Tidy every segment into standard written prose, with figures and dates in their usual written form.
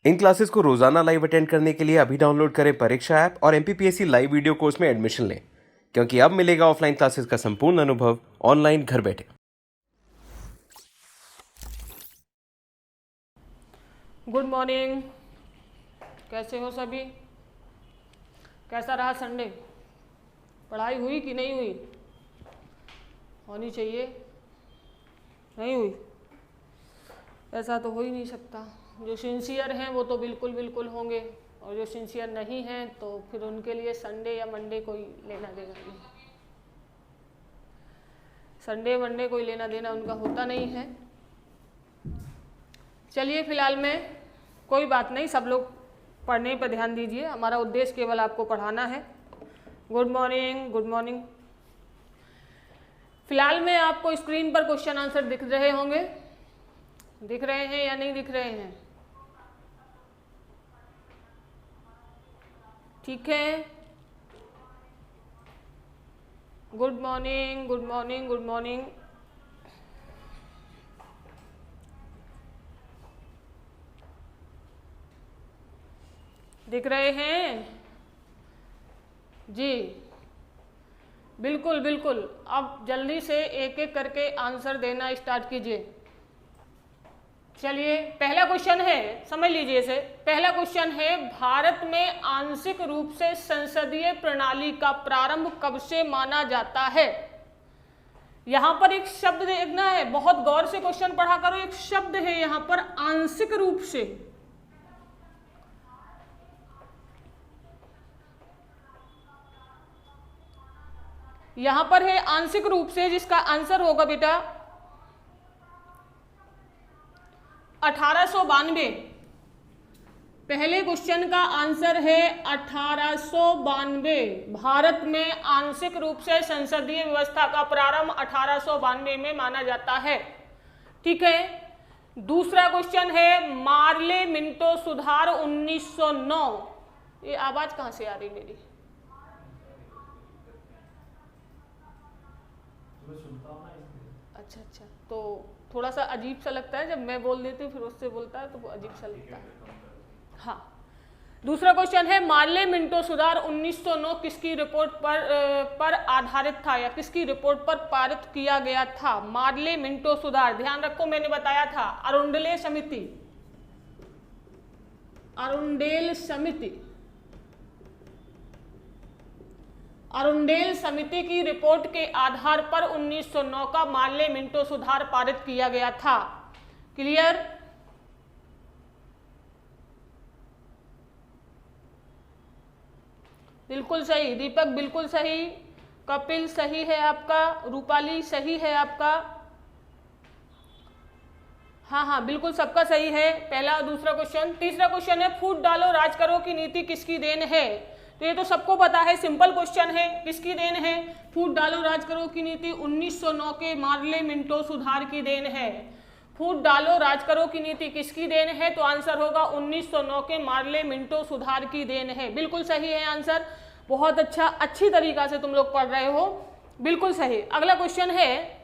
इन classes को रोजाना live attend करने के लिए अभी डाउनलोड करें परीक्षा ऐप और एमपीपीएससी लाइव वीडियो कोर्स में एडमिशन लें, क्योंकि अब मिलेगा ऑफलाइन क्लासेस का संपूर्ण अनुभव ऑनलाइन घर बैठे। गुड मॉर्निंग, कैसे हो सभी? कैसा रहा संडे? पढ़ाई हुई कि नहीं हुई? होनी चाहिए, नहीं हुई ऐसा तो हो ही नहीं सकता। जो सिंसियर हैं वो तो बिल्कुल बिल्कुल होंगे, और जो सिंसियर नहीं हैं तो फिर उनके लिए संडे या मंडे कोई लेना देना नहीं। संडे मंडे कोई लेना देना उनका होता नहीं है। चलिए फिलहाल में कोई बात नहीं, सब लोग पढ़ने पर ध्यान दीजिए। हमारा उद्देश्य केवल आपको पढ़ाना है। Good morning, good morning. फिलहाल में आपको स्क्रीन पर क्वेश्चन आंसर दिख रहे होंगे, दिख रहे हैं या नहीं दिख रहे हैं? ठीक है, good morning, good morning, good morning. दिख रहे हैं जी? बिल्कुल बिल्कुल। अब जल्दी से एक एक करके आंसर देना स्टार्ट कीजिए। चलिए, पहला क्वेश्चन है, समझ लीजिए इसे। पहला क्वेश्चन है, भारत में आंशिक रूप से संसदीय प्रणाली का प्रारंभ कब से माना जाता है? यहां पर एक शब्द देखना है, बहुत गौर से क्वेश्चन पढ़ा करो। एक शब्द है यहां पर, आंशिक रूप से। यहां पर है आंशिक रूप से, जिसका आंसर होगा बेटा 1892। पहले क्वेश्चन का आंसर है 1892। भारत में आंशिक रूप से संसदीय व्यवस्था का प्रारंभ 1892 में माना जाता है। ठीक है। दूसरा क्वेश्चन है, मार्ले मिंटो सुधार 1909। ये आवाज कहां से आ रही मेरी? अच्छा अच्छा, तो थोड़ा सा अजीब सा लगता है जब मैं बोल देती हूँ फिर उससे बोलता है तो वो अजीब सा लगता है। हाँ, दूसरा क्वेश्चन है, मार्ले मिंटो सुधार 1909 किसकी रिपोर्ट पर आधारित था या किसकी रिपोर्ट पर पारित किया गया था? मार्ले मिंटो सुधार, ध्यान रखो मैंने बताया था, अरुंडले समिति, अरुंडेल समिति, अरुंडेल समिति की रिपोर्ट के आधार पर 1909 का मार्ले मिंटो सुधार पारित किया गया था। क्लियर? बिल्कुल सही दीपक, बिल्कुल सही। कपिल सही है आपका, रूपाली सही है आपका। हाँ हाँ बिल्कुल सबका सही है, पहला और दूसरा क्वेश्चन। तीसरा क्वेश्चन है, फूट डालो राज करो की नीति किसकी देन है? तो ये तो सबको पता है, सिंपल क्वेश्चन है। किसकी देन है? फूट डालो राज करो की नीति 1909 के मार्ले मिंटो सुधार की देन है। फूट डालो राज करो की नीति किसकी देन है? तो आंसर होगा 1909 के मार्ले मिंटो सुधार की देन है। बिल्कुल सही है आंसर। बहुत अच्छा, अच्छी तरीका से तुम लोग पढ़ रहे हो, बिल्कुल सही। अगला क्वेश्चन है,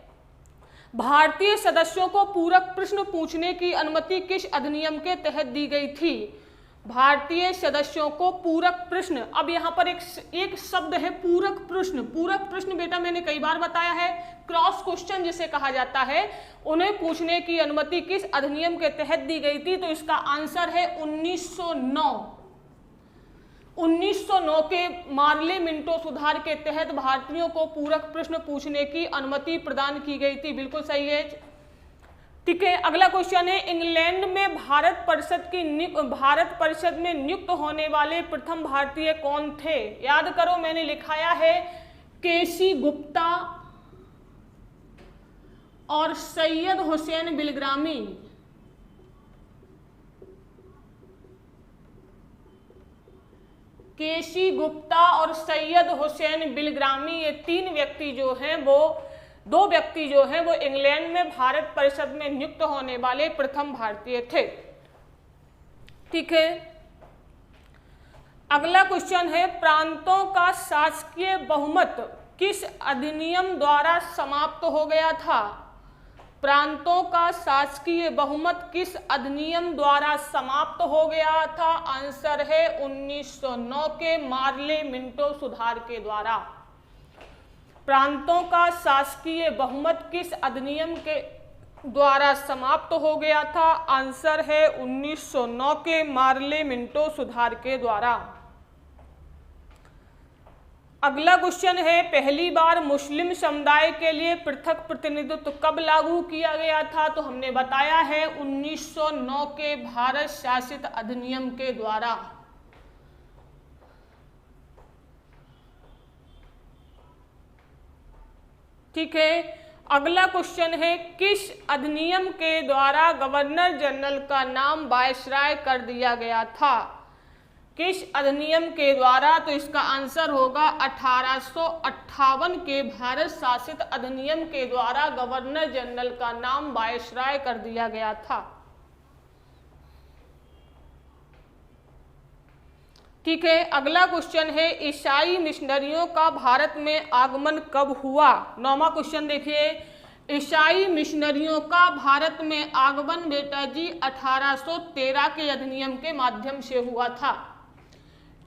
भारतीय सदस्यों को पूरक प्रश्न पूछने की अनुमति किस अधिनियम के तहत दी गई थी? भारतीय सदस्यों को पूरक प्रश्न, अब यहां पर एक शब्द है पूरक प्रश्न। पूरक प्रश्न बेटा मैंने कई बार बताया है, क्रॉस क्वेश्चन जिसे कहा जाता है, उन्हें पूछने की अनुमति किस अधिनियम के तहत दी गई थी? तो इसका आंसर है 1909। 1909 के मार्ले मिंटो सुधार के तहत भारतीयों को पूरक प्रश्न पूछने की अनुमति प्रदान की गई थी। बिल्कुल सही है। ठीक है, अगला क्वेश्चन है, इंग्लैंड में भारत परिषद में नियुक्त होने वाले प्रथम भारतीय कौन थे? याद करो मैंने लिखाया है, केसी गुप्ता और सैयद हुसैन बिलग्रामी। केसी गुप्ता और सैयद हुसैन बिलग्रामी, ये तीन व्यक्ति जो हैं वो, दो व्यक्ति जो हैं वो इंग्लैंड में भारत परिषद में नियुक्त होने वाले प्रथम भारतीय थे। ठीक है। अगला क्वेश्चन है, प्रांतों का शासकीय बहुमत किस अधिनियम द्वारा समाप्त हो गया था? प्रांतों का शासकीय बहुमत किस अधिनियम द्वारा समाप्त हो गया था? आंसर है 1909 के मार्ले मिंटो सुधार के द्वारा। प्रांतों का शासकीय बहुमत किस अधिनियम के द्वारा समाप्त हो गया था? आंसर है 1909 के मार्ले मिंटो सुधार के द्वारा। अगला क्वेश्चन है, पहली बार मुस्लिम समुदाय के लिए पृथक प्रतिनिधित्व कब लागू किया गया था? तो हमने बताया है 1909 के भारत शासित अधिनियम के द्वारा। ठीक है, अगला क्वेश्चन है, किस अधिनियम के द्वारा गवर्नर जनरल का नाम वायसराय कर दिया गया था? किस अधिनियम के द्वारा? तो इसका आंसर होगा 1858 के भारत शासित अधिनियम के द्वारा गवर्नर जनरल का नाम वायसराय कर दिया गया था। ठीक है, अगला क्वेश्चन है, ईसाई मिशनरियों का भारत में आगमन कब हुआ? 9वां क्वेश्चन देखिए, ईसाई मिशनरियों का भारत में आगमन बेटा जी 1813 के अधिनियम के माध्यम से हुआ था।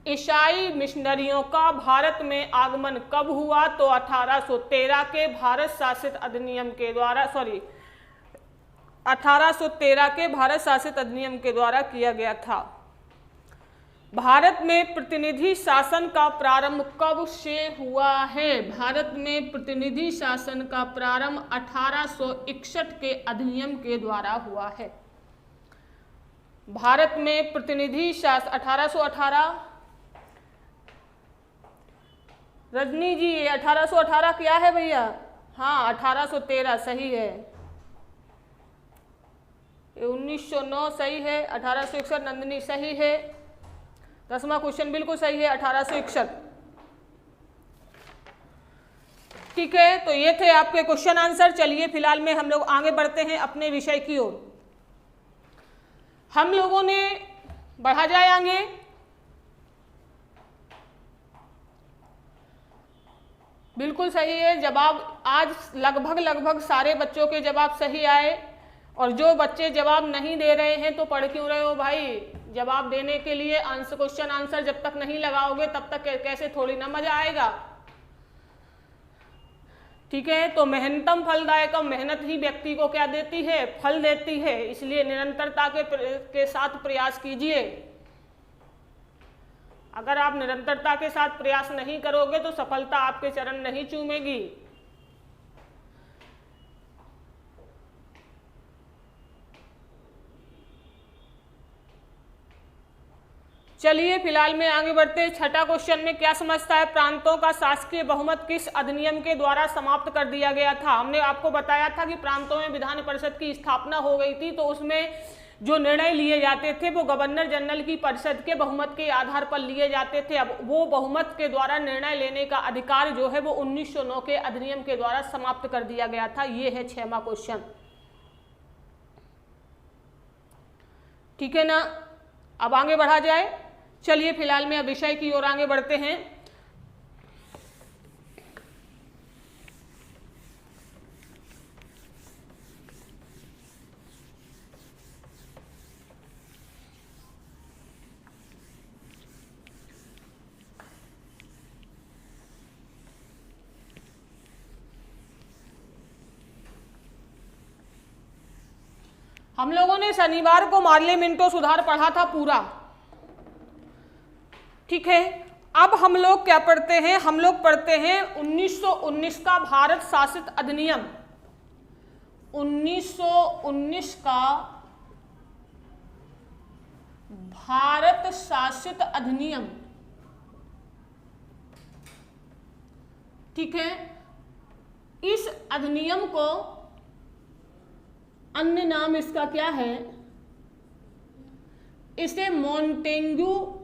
ईसाई मिशनरियों का भारत में आगमन कब हुआ? तो 1813 के भारत शासित अधिनियम के द्वारा 1813 के भारत शासित अधिनियम के द्वारा किया गया था। भारत में प्रतिनिधि शासन का प्रारंभ कब से हुआ है? भारत में प्रतिनिधि शासन का प्रारंभ 1861 के अधिनियम के द्वारा हुआ है। भारत में प्रतिनिधि शासन 1818। रजनी जी, ये 1818 क्या है भैया? हाँ, 1813 सही है। ये 1909 सही है। 1861 नंदिनी सही है। 10वां क्वेश्चन बिल्कुल सही है, 1861। ठीक है, तो ये थे आपके क्वेश्चन आंसर। चलिए फिलहाल में हम लोग आगे बढ़ते हैं अपने विषय की ओर। हम लोगों ने बढ़ा जाए आगे। बिल्कुल सही है जवाब। आज लगभग सारे बच्चों के जवाब सही आए, और जो बच्चे जवाब नहीं दे रहे हैं तो पढ़ क्यों रहे हो भाई? जवाब देने के लिए क्वेश्चन आंसर जब तक नहीं लगाओगे तब तक कैसे थोड़ी ना मजा आएगा। ठीक है, तो मेहनतम फलदायकम, मेहनत ही व्यक्ति को क्या देती है? फल देती है। इसलिए निरंतरता के साथ प्रयास कीजिए। अगर आप निरंतरता के साथ प्रयास नहीं करोगे तो सफलता आपके चरण नहीं चूमेगी। चलिए फिलहाल में आगे बढ़ते हैं। छठा क्वेश्चन में क्या समझता है? प्रांतों का शासकीय बहुमत किस अधिनियम के द्वारा समाप्त कर दिया गया था? हमने आपको बताया था कि प्रांतों में विधान परिषद की स्थापना हो गई थी, तो उसमें जो निर्णय लिए जाते थे वो गवर्नर जनरल की परिषद के बहुमत के आधार पर लिए जाते थे। अब वो बहुमत के द्वारा निर्णय लेने का अधिकार जो है वो 1909 के अधिनियम के द्वारा समाप्त कर दिया गया था। ये है 6वां क्वेश्चन। ठीक है ना, अब आगे बढ़ा जाए। चलिए फिलहाल में अब विषय की ओर आगे बढ़ते हैं। हम लोगों ने शनिवार को मार्ले मिंटो सुधार पढ़ा था पूरा। ठीक है, अब हम लोग क्या पढ़ते हैं? हम लोग पढ़ते हैं 1919 का भारत शासित अधिनियम। 1919 का भारत शासित अधिनियम। ठीक है, इस अधिनियम को अन्य नाम इसका क्या है? इसे मॉन्टेग्यू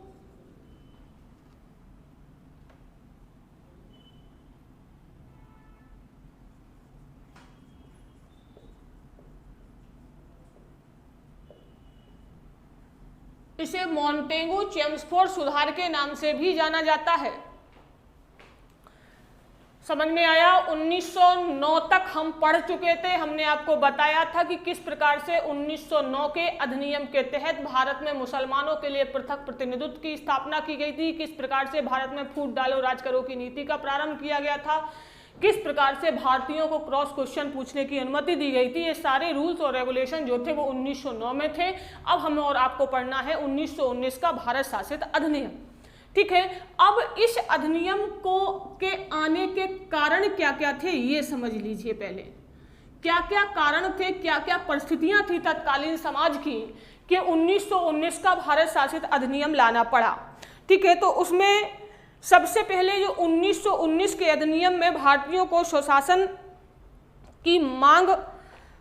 चेम्सफोर्ड सुधार के नाम से भी जाना जाता है। समझ में आया। 1909 तक हम पढ़ चुके थे। हमने आपको बताया था कि किस प्रकार से 1909 के अधिनियम के तहत भारत में मुसलमानों के लिए पृथक प्रतिनिधित्व की स्थापना की गई थी, किस प्रकार से भारत में फूट डालो राज करो की नीति का प्रारंभ किया गया था, किस प्रकार से भारतीयों को क्रॉस क्वेश्चन पूछने की अनुमति दी गई थी। ये सारे रूल्स और रेगुलेशन जो थे वो 1909 में थे। अब हमें और आपको पढ़ना है 1919 का भारत शासित अधिनियम। ठीक है, अब इस अधिनियम को के आने के कारण क्या क्या थे ये समझ लीजिए। पहले क्या क्या कारण थे, क्या क्या परिस्थितियां थी तत्कालीन समाज की कि 1919 का भारत शासित अधिनियम लाना पड़ा। ठीक है, तो उसमें सबसे पहले जो 1919 के अधिनियम में भारतीयों को स्वशासन की मांग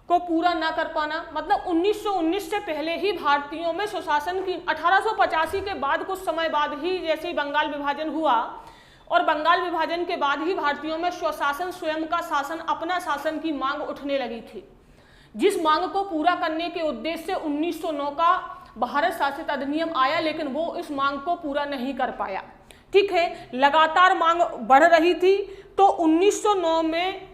को पूरा ना कर पाना, मतलब 1919 से पहले ही भारतीयों में स्वशासन की 1885 के बाद कुछ समय बाद ही, जैसे ही बंगाल विभाजन हुआ और बंगाल विभाजन के बाद ही भारतीयों में स्वशासन, स्वयं का शासन, अपना शासन की मांग उठने लगी थी, जिस मांग को पूरा करने के उद्देश्य से 1909 का भारत शासित अधिनियम आया, लेकिन वो इस मांग को पूरा नहीं कर पाया। ठीक है, लगातार मांग बढ़ रही थी। तो 1909 में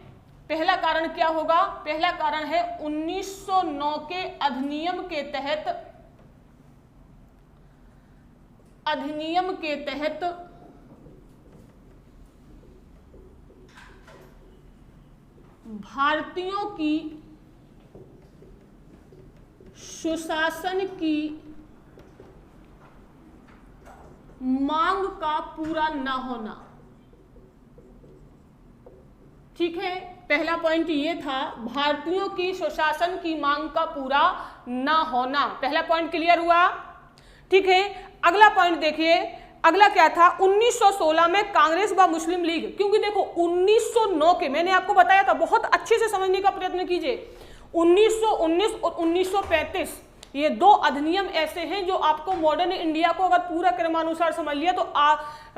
पहला कारण क्या होगा? पहला कारण है 1909 के अधिनियम के तहत भारतीयों की सुशासन की मांग का पूरा ना होना। ठीक है, पहला पॉइंट ये था, भारतीयों की सुशासन की मांग का पूरा ना होना। पहला पॉइंट क्लियर हुआ। ठीक है, अगला पॉइंट देखिए, अगला क्या था? 1916 में कांग्रेस व मुस्लिम लीग, क्योंकि देखो 1909 के, मैंने आपको बताया था, बहुत अच्छे से समझने का प्रयत्न कीजिए। 1919 और 1935 ये दो अधिनियम ऐसे हैं जो आपको मॉडर्न इंडिया को अगर पूरा क्रमानुसार समझ लिया तो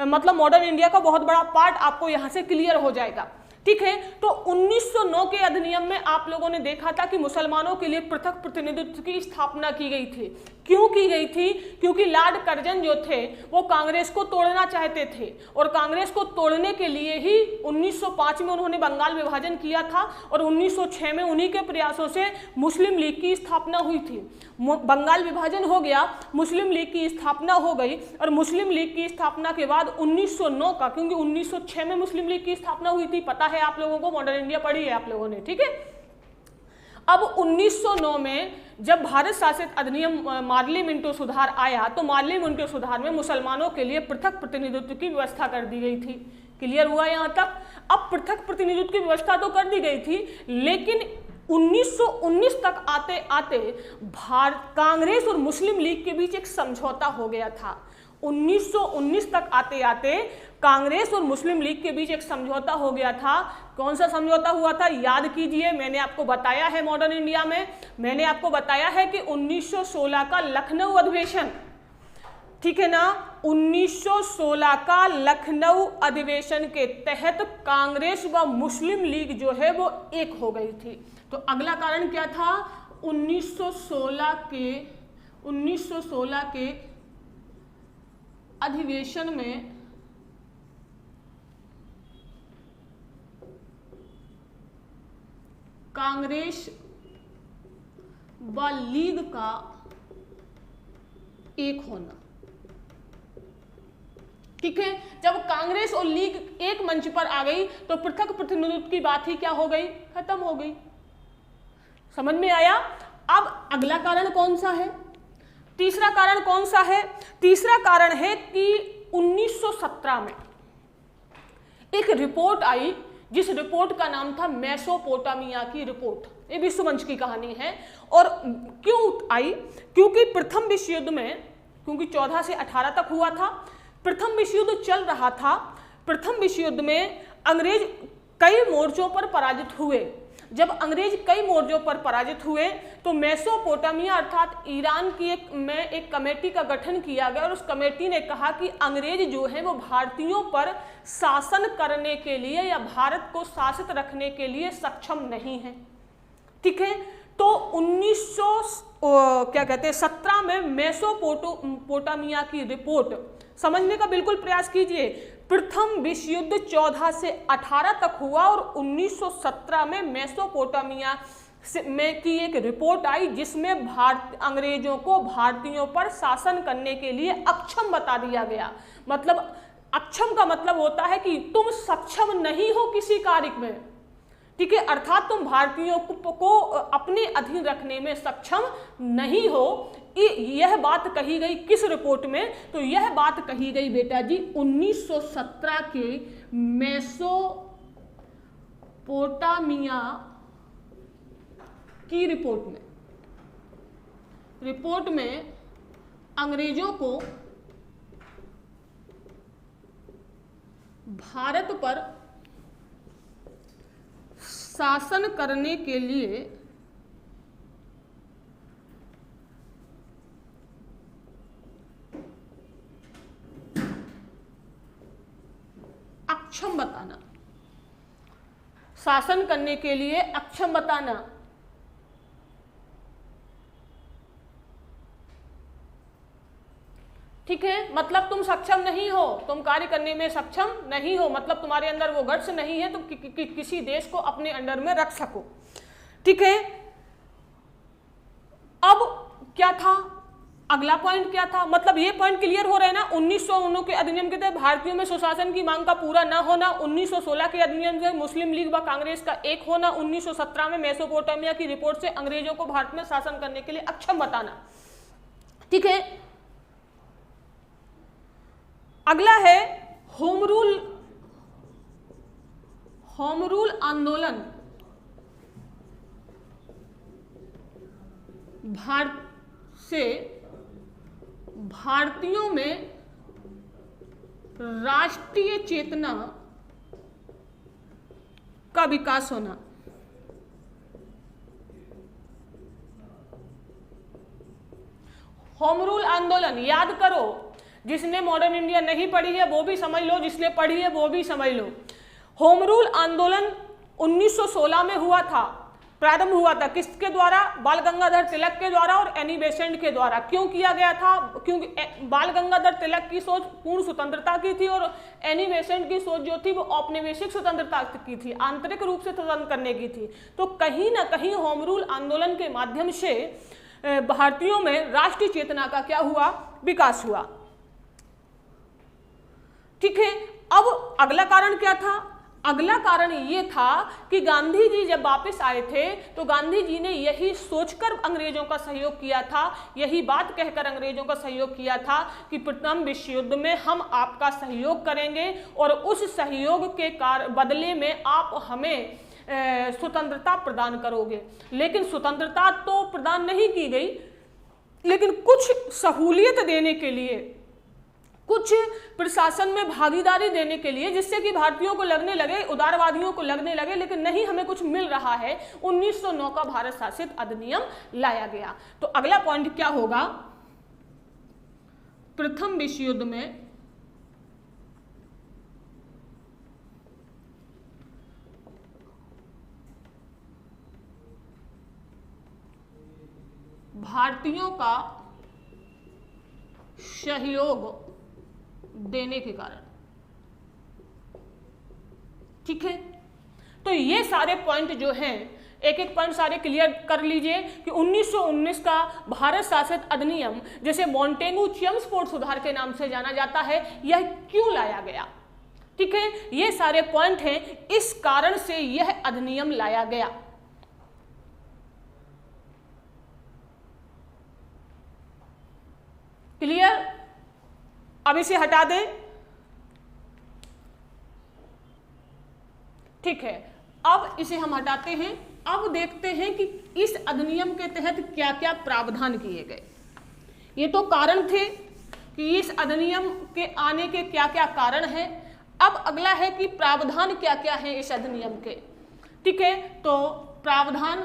मतलब मॉडर्न इंडिया का बहुत बड़ा पार्ट आपको यहां से क्लियर हो जाएगा। ठीक है, तो 1909 के अधिनियम में आप लोगों ने देखा था कि मुसलमानों के लिए पृथक प्रतिनिधित्व की स्थापना की गई थी। क्यों की गई थी? क्योंकि लॉर्ड कर्जन जो थे वो कांग्रेस को तोड़ना चाहते थे, और कांग्रेस को तोड़ने के लिए ही 1905 में उन्होंने बंगाल विभाजन किया था, और 1906 में उन्हीं के प्रयासों से मुस्लिम लीग की स्थापना हुई थी। बंगाल विभाजन हो गया, मुस्लिम लीग की स्थापना हो गई, और मुस्लिम लीग की स्थापना के बाद 1909 का, क्योंकि 1906 में मुस्लिम लीग की स्थापना हुई थी, पता है आप लोगों को, मॉडर्न इंडिया पढ़ी है आप लोगों ने। ठीक है, अब 1909 में जब भारत शासित अधिनियम मार्ली मिंटो सुधार आया, तो मार्ली मिंटो सुधार में मुसलमानों के लिए पृथक प्रतिनिधित्व की व्यवस्था कर दी गई थी। क्लियर हुआ यहां तक? अब पृथक प्रतिनिधित्व की व्यवस्था तो कर दी गई थी, लेकिन 1919 तक आते आते कांग्रेस और मुस्लिम लीग के बीच एक समझौता हो गया था। 1919 तक आते आते कांग्रेस और मुस्लिम लीग के बीच एक समझौता हो गया था। कौन सा समझौता हुआ था? याद कीजिए, मैंने आपको बताया है मॉडर्न इंडिया में, मैंने आपको बताया है कि 1916 का लखनऊ अधिवेशन, ठीक है ना, 1916 का लखनऊ अधिवेशन के तहत कांग्रेस व मुस्लिम लीग जो है वो एक हो गई थी। तो अगला कारण क्या था? 1916 के अधिवेशन में कांग्रेस व लीग का एक होना। ठीक है, जब कांग्रेस और लीग एक मंच पर आ गई तो पृथक प्रतिनिधित्व की बात ही क्या हो गई? खत्म हो गई। समझ में आया? अब अगला कारण कौन सा है? तीसरा कारण कौन सा है? तीसरा कारण है कि 1917 में एक रिपोर्ट आई, जिस रिपोर्ट का नाम था मेसोपोटामिया की रिपोर्ट। ये विश्व मंच की कहानी है। और क्यों आई? क्योंकि प्रथम विश्व युद्ध में, क्योंकि 14 से 18 तक हुआ था, प्रथम विश्व युद्ध चल रहा था। प्रथम विश्व युद्ध में अंग्रेज कई मोर्चों पर पराजित हुए। जब अंग्रेज कई मोर्चों पर पराजित हुए तो मेसोपोटामिया अर्थात ईरान की एक कमेटी का गठन किया गया, और उस कमेटी ने कहा कि अंग्रेज जो है वो भारतीयों पर शासन करने के लिए या भारत को शासित रखने के लिए सक्षम नहीं है। ठीक है, तो 1917 में मेसोपोटामिया की रिपोर्ट समझने का बिल्कुल प्रयास कीजिए। प्रथम विश्व युद्ध 14 से 18 तक हुआ और 1917 में मेसोपोटामिया में की एक रिपोर्ट आई जिसमें अंग्रेजों को भारतीयों पर शासन करने के लिए अक्षम बता दिया गया। मतलब अक्षम का मतलब होता है कि तुम सक्षम नहीं हो किसी कार्य में, ठीक है, अर्थात तुम भारतीयों को अपने अधीन रखने में सक्षम नहीं हो। यह बात कही गई किस रिपोर्ट में? तो यह बात कही गई बेटा जी 1917 के मेसोपोटामिया की रिपोर्ट में अंग्रेजों को भारत पर शासन करने के लिए अक्षम बताना, शासन करने के लिए अक्षम बताना। ठीक है, मतलब तुम सक्षम नहीं हो, तुम कार्य करने में सक्षम नहीं हो, मतलब तुम्हारे अंदर वो गट्स नहीं है तुम किसी देश को अपने अंडर में रख सको। ठीक है, अब क्या था, अगला पॉइंट क्या था? मतलब ये पॉइंट क्लियर हो रहे हैं ना। 1909 के अधिनियम के तहत भारतीयों में सुशासन की मांग का पूरा न होना, 1916 के अधिनियम से मुस्लिम लीग व कांग्रेस का एक होना, 1917 में मेसोपोटामिया की रिपोर्ट से अंग्रेजों को भारत में शासन करने के लिए अक्षम बताना। ठीक है, अगला है होम रूल आंदोलन। भारतीयों में राष्ट्रीय चेतना का विकास होना। होम रूल आंदोलन याद करो, जिसने मॉडर्न इंडिया नहीं पढ़ी है वो भी समझ लो, जिसने पढ़ी है वो भी समझ लो। होम रूल आंदोलन 1916 में हुआ था, प्रारंभ हुआ था किसके द्वारा? बाल गंगाधर तिलक के द्वारा और एनी बेसेंट के द्वारा। क्यों किया गया था? क्योंकि बाल गंगाधर तिलक की सोच पूर्ण स्वतंत्रता की थी और एनी बेसेंट की सोच जो थी वो औपनिवेशिक स्वतंत्रता की थी, आंतरिक रूप से स्वतंत्र करने की थी। तो कहीं ना कहीं होम रूल आंदोलन के माध्यम से भारतीयों में राष्ट्रीय चेतना का क्या हुआ? विकास हुआ। ठीक है, अब अगला कारण क्या था? अगला कारण ये था कि गांधी जी जब वापस आए थे तो गांधी जी ने यही सोचकर अंग्रेजों का सहयोग किया था, यही बात कहकर अंग्रेजों का सहयोग किया था कि प्रथम विश्व युद्ध में हम आपका सहयोग करेंगे और उस सहयोग के बदले में आप हमें स्वतंत्रता प्रदान करोगे। लेकिन स्वतंत्रता तो प्रदान नहीं की गई, लेकिन कुछ सहूलियत देने के लिए, कुछ प्रशासन में भागीदारी देने के लिए, जिससे कि भारतीयों को लगने लगे, उदारवादियों को लगने लगे लेकिन नहीं हमें कुछ मिल रहा है, 1909 का भारत शासित अधिनियम लाया गया। तो अगला पॉइंट क्या होगा? प्रथम विश्व युद्ध में भारतीयों का सहयोग देने के कारण। ठीक है, तो ये सारे पॉइंट जो हैं, एक एक पॉइंट सारे क्लियर कर लीजिए कि 1919 का भारत शासित अधिनियम, जिसे मॉन्टेगू-चेम्सफोर्ड सुधार के नाम से जाना जाता है, यह क्यों लाया गया? ठीक है, ये सारे पॉइंट हैं, इस कारण से यह अधिनियम लाया गया। क्लियर? अब इसे हटा दें। ठीक है, अब इसे हम हटाते हैं। अब देखते हैं कि इस अधिनियम के तहत क्या क्या प्रावधान किए गए। ये तो कारण थे कि इस अधिनियम के आने के क्या क्या कारण हैं। अब अगला है कि प्रावधान क्या क्या है इस अधिनियम के। ठीक है, तो प्रावधान,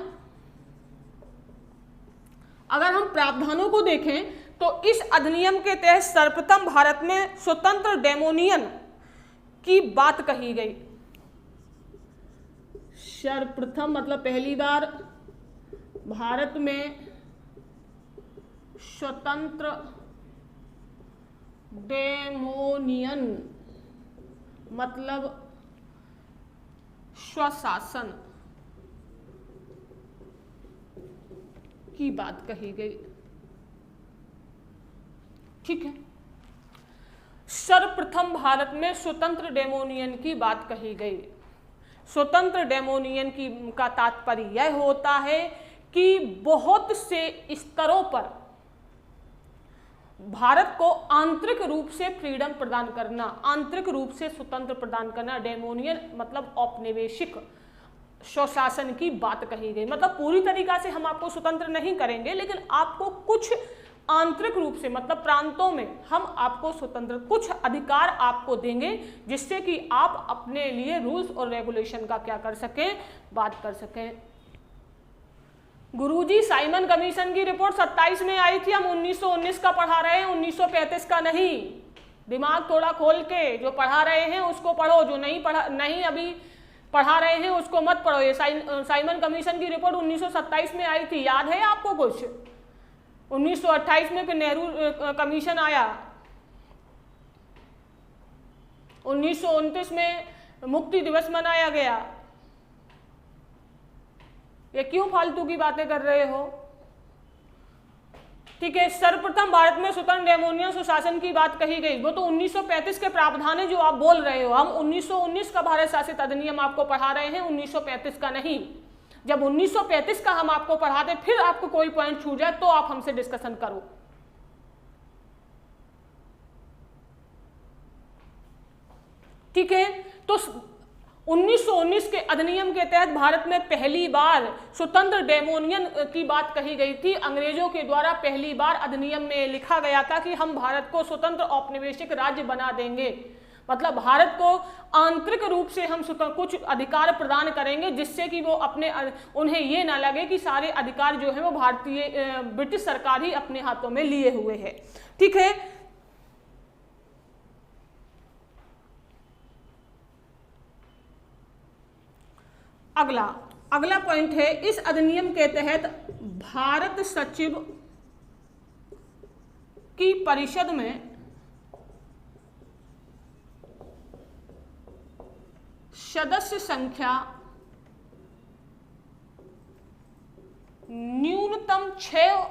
अगर हम प्रावधानों को देखें तो इस अधिनियम के तहत सर्वप्रथम भारत में स्वतंत्र डेमोनियन की बात कही गई। सर्वप्रथम मतलब पहली बार भारत में स्वतंत्र डेमोनियन मतलब स्वशासन की बात कही गई। ठीक है, सर्वप्रथम भारत में स्वतंत्र डेमोनियन की बात कही गई। स्वतंत्र डेमोनियन की का तात्पर्य यह होता है कि बहुत से स्तरों पर भारत को आंतरिक रूप से फ्रीडम प्रदान करना, आंतरिक रूप से स्वतंत्र प्रदान करना। डेमोनियन मतलब औपनिवेशिक स्वशासन की बात कही गई। मतलब पूरी तरीका से हम आपको स्वतंत्र नहीं करेंगे, लेकिन आपको कुछ आंतरिक रूप से मतलब प्रांतों में हम आपको स्वतंत्र कुछ अधिकार आपको देंगे, जिससे कि आप अपने लिए रूल्स और रेगुलेशन का क्या कर सकें, बात कर सकें। गुरुजी, साइमन कमीशन की रिपोर्ट 27 में आई थी, हम 1919 का पढ़ा रहे हैं, 1935 का नहीं। दिमाग थोड़ा खोल के जो पढ़ा रहे हैं उसको पढ़ो, जो नहीं अभी पढ़ा रहे हैं उसको मत पढ़ो। ये साइमन कमीशन की रिपोर्ट 1927 में आई थी, याद है आपको कुछ? 1928 में फिर नेहरू कमीशन आया, 1929 में मुक्ति दिवस मनाया गया। ये क्यों फालतू की बातें कर रहे हो? ठीक है, सर्वप्रथम भारत में स्वतंत्र डेमोनियन सुशासन की बात कही गई, वो तो 1935 के प्रावधान है जो आप बोल रहे हो। हम 1919 का भारत शासित अधिनियम आपको पढ़ा रहे हैं, 1935 का नहीं। जब 1935 का हम आपको पढ़ाते फिर आपको कोई पॉइंट छूट जाए तो आप हमसे डिस्कशन करो। ठीक है, तो 1919 के अधिनियम के तहत भारत में पहली बार स्वतंत्र डेमोनियन की बात कही गई थी। अंग्रेजों के द्वारा पहली बार अधिनियम में लिखा गया था कि हम भारत को स्वतंत्र औपनिवेशिक राज्य बना देंगे। मतलब भारत को आंतरिक रूप से हम कुछ अधिकार प्रदान करेंगे, जिससे कि वो उन्हें ये ना लगे कि सारे अधिकार जो है वो भारतीय ब्रिटिश सरकार ही अपने हाथों में लिए हुए है। ठीक है, अगला पॉइंट है, इस अधिनियम के तहत भारत सचिव की परिषद में सदस्य संख्या न्यूनतम 6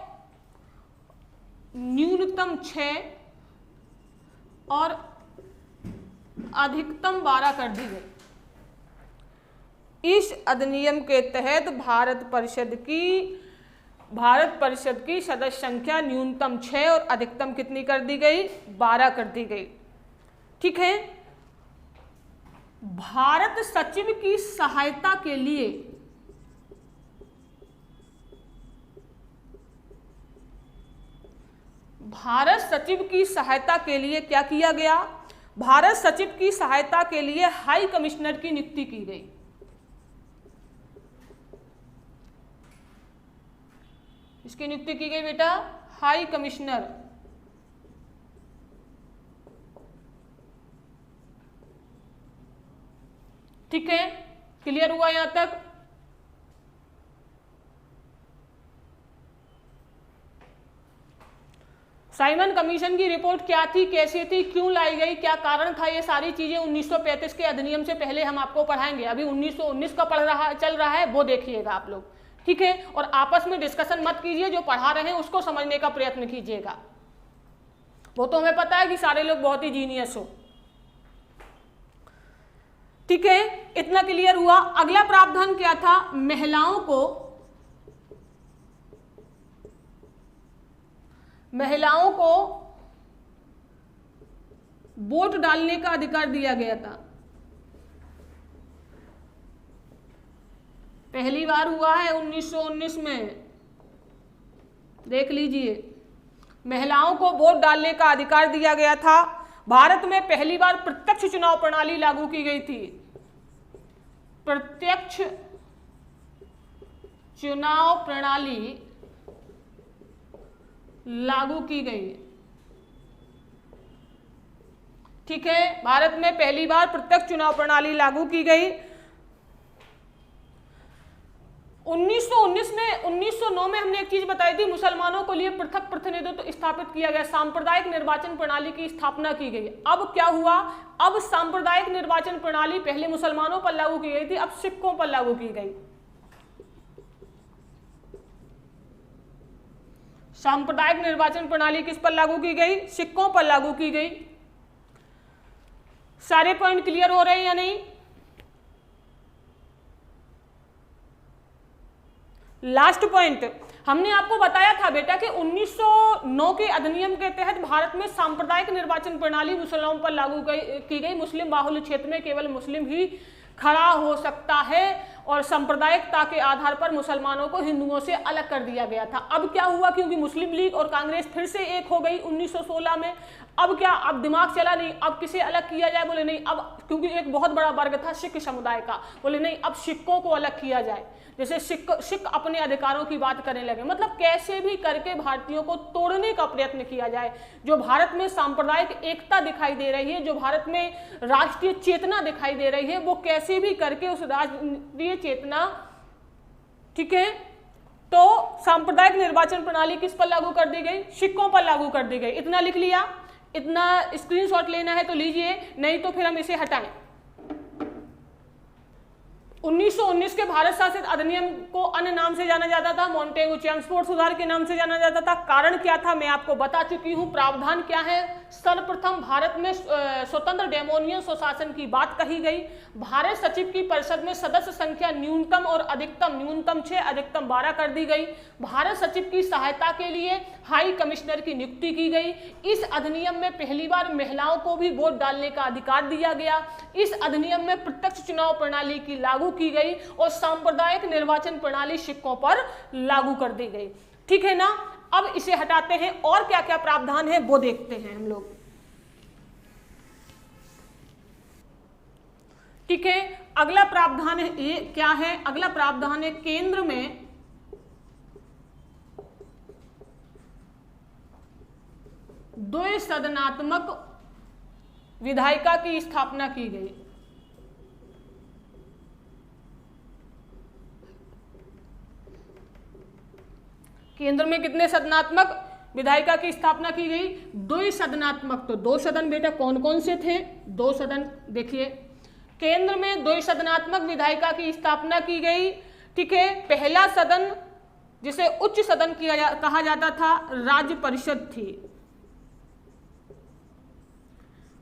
और अधिकतम 12 कर दी गई। इस अधिनियम के तहत भारत परिषद की सदस्य संख्या न्यूनतम 6 और अधिकतम कितनी कर दी गई? 12 कर दी गई। ठीक है, भारत सचिव की सहायता के लिए क्या किया गया? भारत सचिव की सहायता के लिए हाई कमिश्नर की नियुक्ति की गई। इसकी नियुक्ति की गई बेटा, हाई कमिश्नर। ठीक है, क्लियर हुआ यहां तक? साइमन कमीशन की रिपोर्ट क्या थी, कैसी थी, क्यों लाई गई, क्या कारण था, ये सारी चीजें 1935 के अधिनियम से पहले हम आपको पढ़ाएंगे। अभी 1919 का चल रहा है, वो देखिएगा आप लोग। ठीक है, और आपस में डिस्कशन मत कीजिए, जो पढ़ा रहे हैं उसको समझने का प्रयत्न कीजिएगा। वो तो हमें पता है कि सारे लोग बहुत ही जीनियस हो। ठीक है, इतना क्लियर हुआ। अगला प्रावधान क्या था? महिलाओं को वोट डालने का अधिकार दिया गया था। पहली बार हुआ है 1919 में, देख लीजिए। महिलाओं को वोट डालने का अधिकार दिया गया था। भारत में पहली बार प्रत्यक्ष चुनाव प्रणाली लागू की गई थी। प्रत्यक्ष चुनाव प्रणाली लागू की गई। ठीक है, भारत में पहली बार प्रत्यक्ष चुनाव प्रणाली लागू की गई। 1909 में हमने एक चीज बताई थी, मुसलमानों को लिए पृथक प्रतिनिधित्व स्थापित किया गया, सांप्रदायिक निर्वाचन प्रणाली की स्थापना की गई। अब क्या हुआ, अब सांप्रदायिक निर्वाचन प्रणाली पहले मुसलमानों पर लागू की गई थी, अब सिखों पर लागू की गई। सांप्रदायिक निर्वाचन प्रणाली किस पर लागू की गई, सिखों पर लागू की गई। सारे पॉइंट क्लियर हो रहे हैं या नहीं? लास्ट पॉइंट, हमने आपको बताया था बेटा कि 1909 के अधिनियम के तहत भारत में सांप्रदायिक निर्वाचन प्रणाली मुसलमानों पर लागू की गई। मुस्लिम बाहुल्य क्षेत्र में केवल मुस्लिम ही खड़ा हो सकता है और सांप्रदायिकता के आधार पर मुसलमानों को हिंदुओं से अलग कर दिया गया था। अब क्या हुआ, क्योंकि मुस्लिम लीग और कांग्रेस फिर से एक हो गई 1916 में। अब क्या, अब दिमाग चला नहीं, अब किसे अलग किया जाए, बोले नहीं, अब क्योंकि एक बहुत बड़ा वर्ग था सिख समुदाय का, बोले नहीं अब सिखों को अलग किया जाए। जैसे सिख अपने अधिकारों की बात करने लगे, मतलब कैसे भी करके भारतीयों को तोड़ने का प्रयत्न किया जाए। जो भारत में सांप्रदायिक एकता दिखाई दे रही है, जो भारत में राष्ट्रीय चेतना दिखाई दे रही है, वो कैसे भी करके उस राष्ट्रीय चेतना, ठीक है, तो सांप्रदायिक निर्वाचन प्रणाली किस पर लागू कर दी गई, सिखों पर लागू कर दी गई। इतना लिख लिया, इतना स्क्रीनशॉट लेना है तो लीजिए, नहीं तो फिर हम इसे हटाएं। 1919 के भारत शासित अधिनियम को अन्य नाम से जाना जाता था, मॉन्टेगू चेम्सफोर्ड सुधार के नाम से जाना जाता था। कारण क्या था मैं आपको बता चुकी हूं। प्रावधान क्या है, सर्वप्रथम भारत में स्वतंत्र डेमोनियन स्वशासन की बात कही गई। भारत सचिव की परिषद में सदस्य संख्या न्यूनतम और अधिकतम, न्यूनतम 6 अधिकतम 12 कर दी गई। भारत सचिव की सहायता के लिए हाई कमिश्नर की नियुक्ति की गई। इस अधिनियम में पहली बार महिलाओं को भी वोट डालने का अधिकार दिया गया। इस अधिनियम में प्रत्यक्ष चुनाव प्रणाली की लागू की गई और सांप्रदायिक निर्वाचन प्रणाली सिखों पर लागू कर दी गई। ठीक है ना, अब इसे हटाते हैं और क्या क्या प्रावधान है वो देखते हैं हम लोग। ठीक है, अगला प्रावधान है, ये क्या है, अगला प्रावधान है केंद्र में द्विसदनात्मक विधायिका की स्थापना की गई। केंद्र में कितने सदनात्मक विधायिका की स्थापना की गई, द्विसदनात्मक। तो 2 सदन बेटा कौन कौन से थे, 2 सदन देखिए। केंद्र में द्विसदनात्मक विधायिका की स्थापना की गई। ठीक है, पहला सदन जिसे उच्च सदन कहा जाता था, राज्य परिषद थी।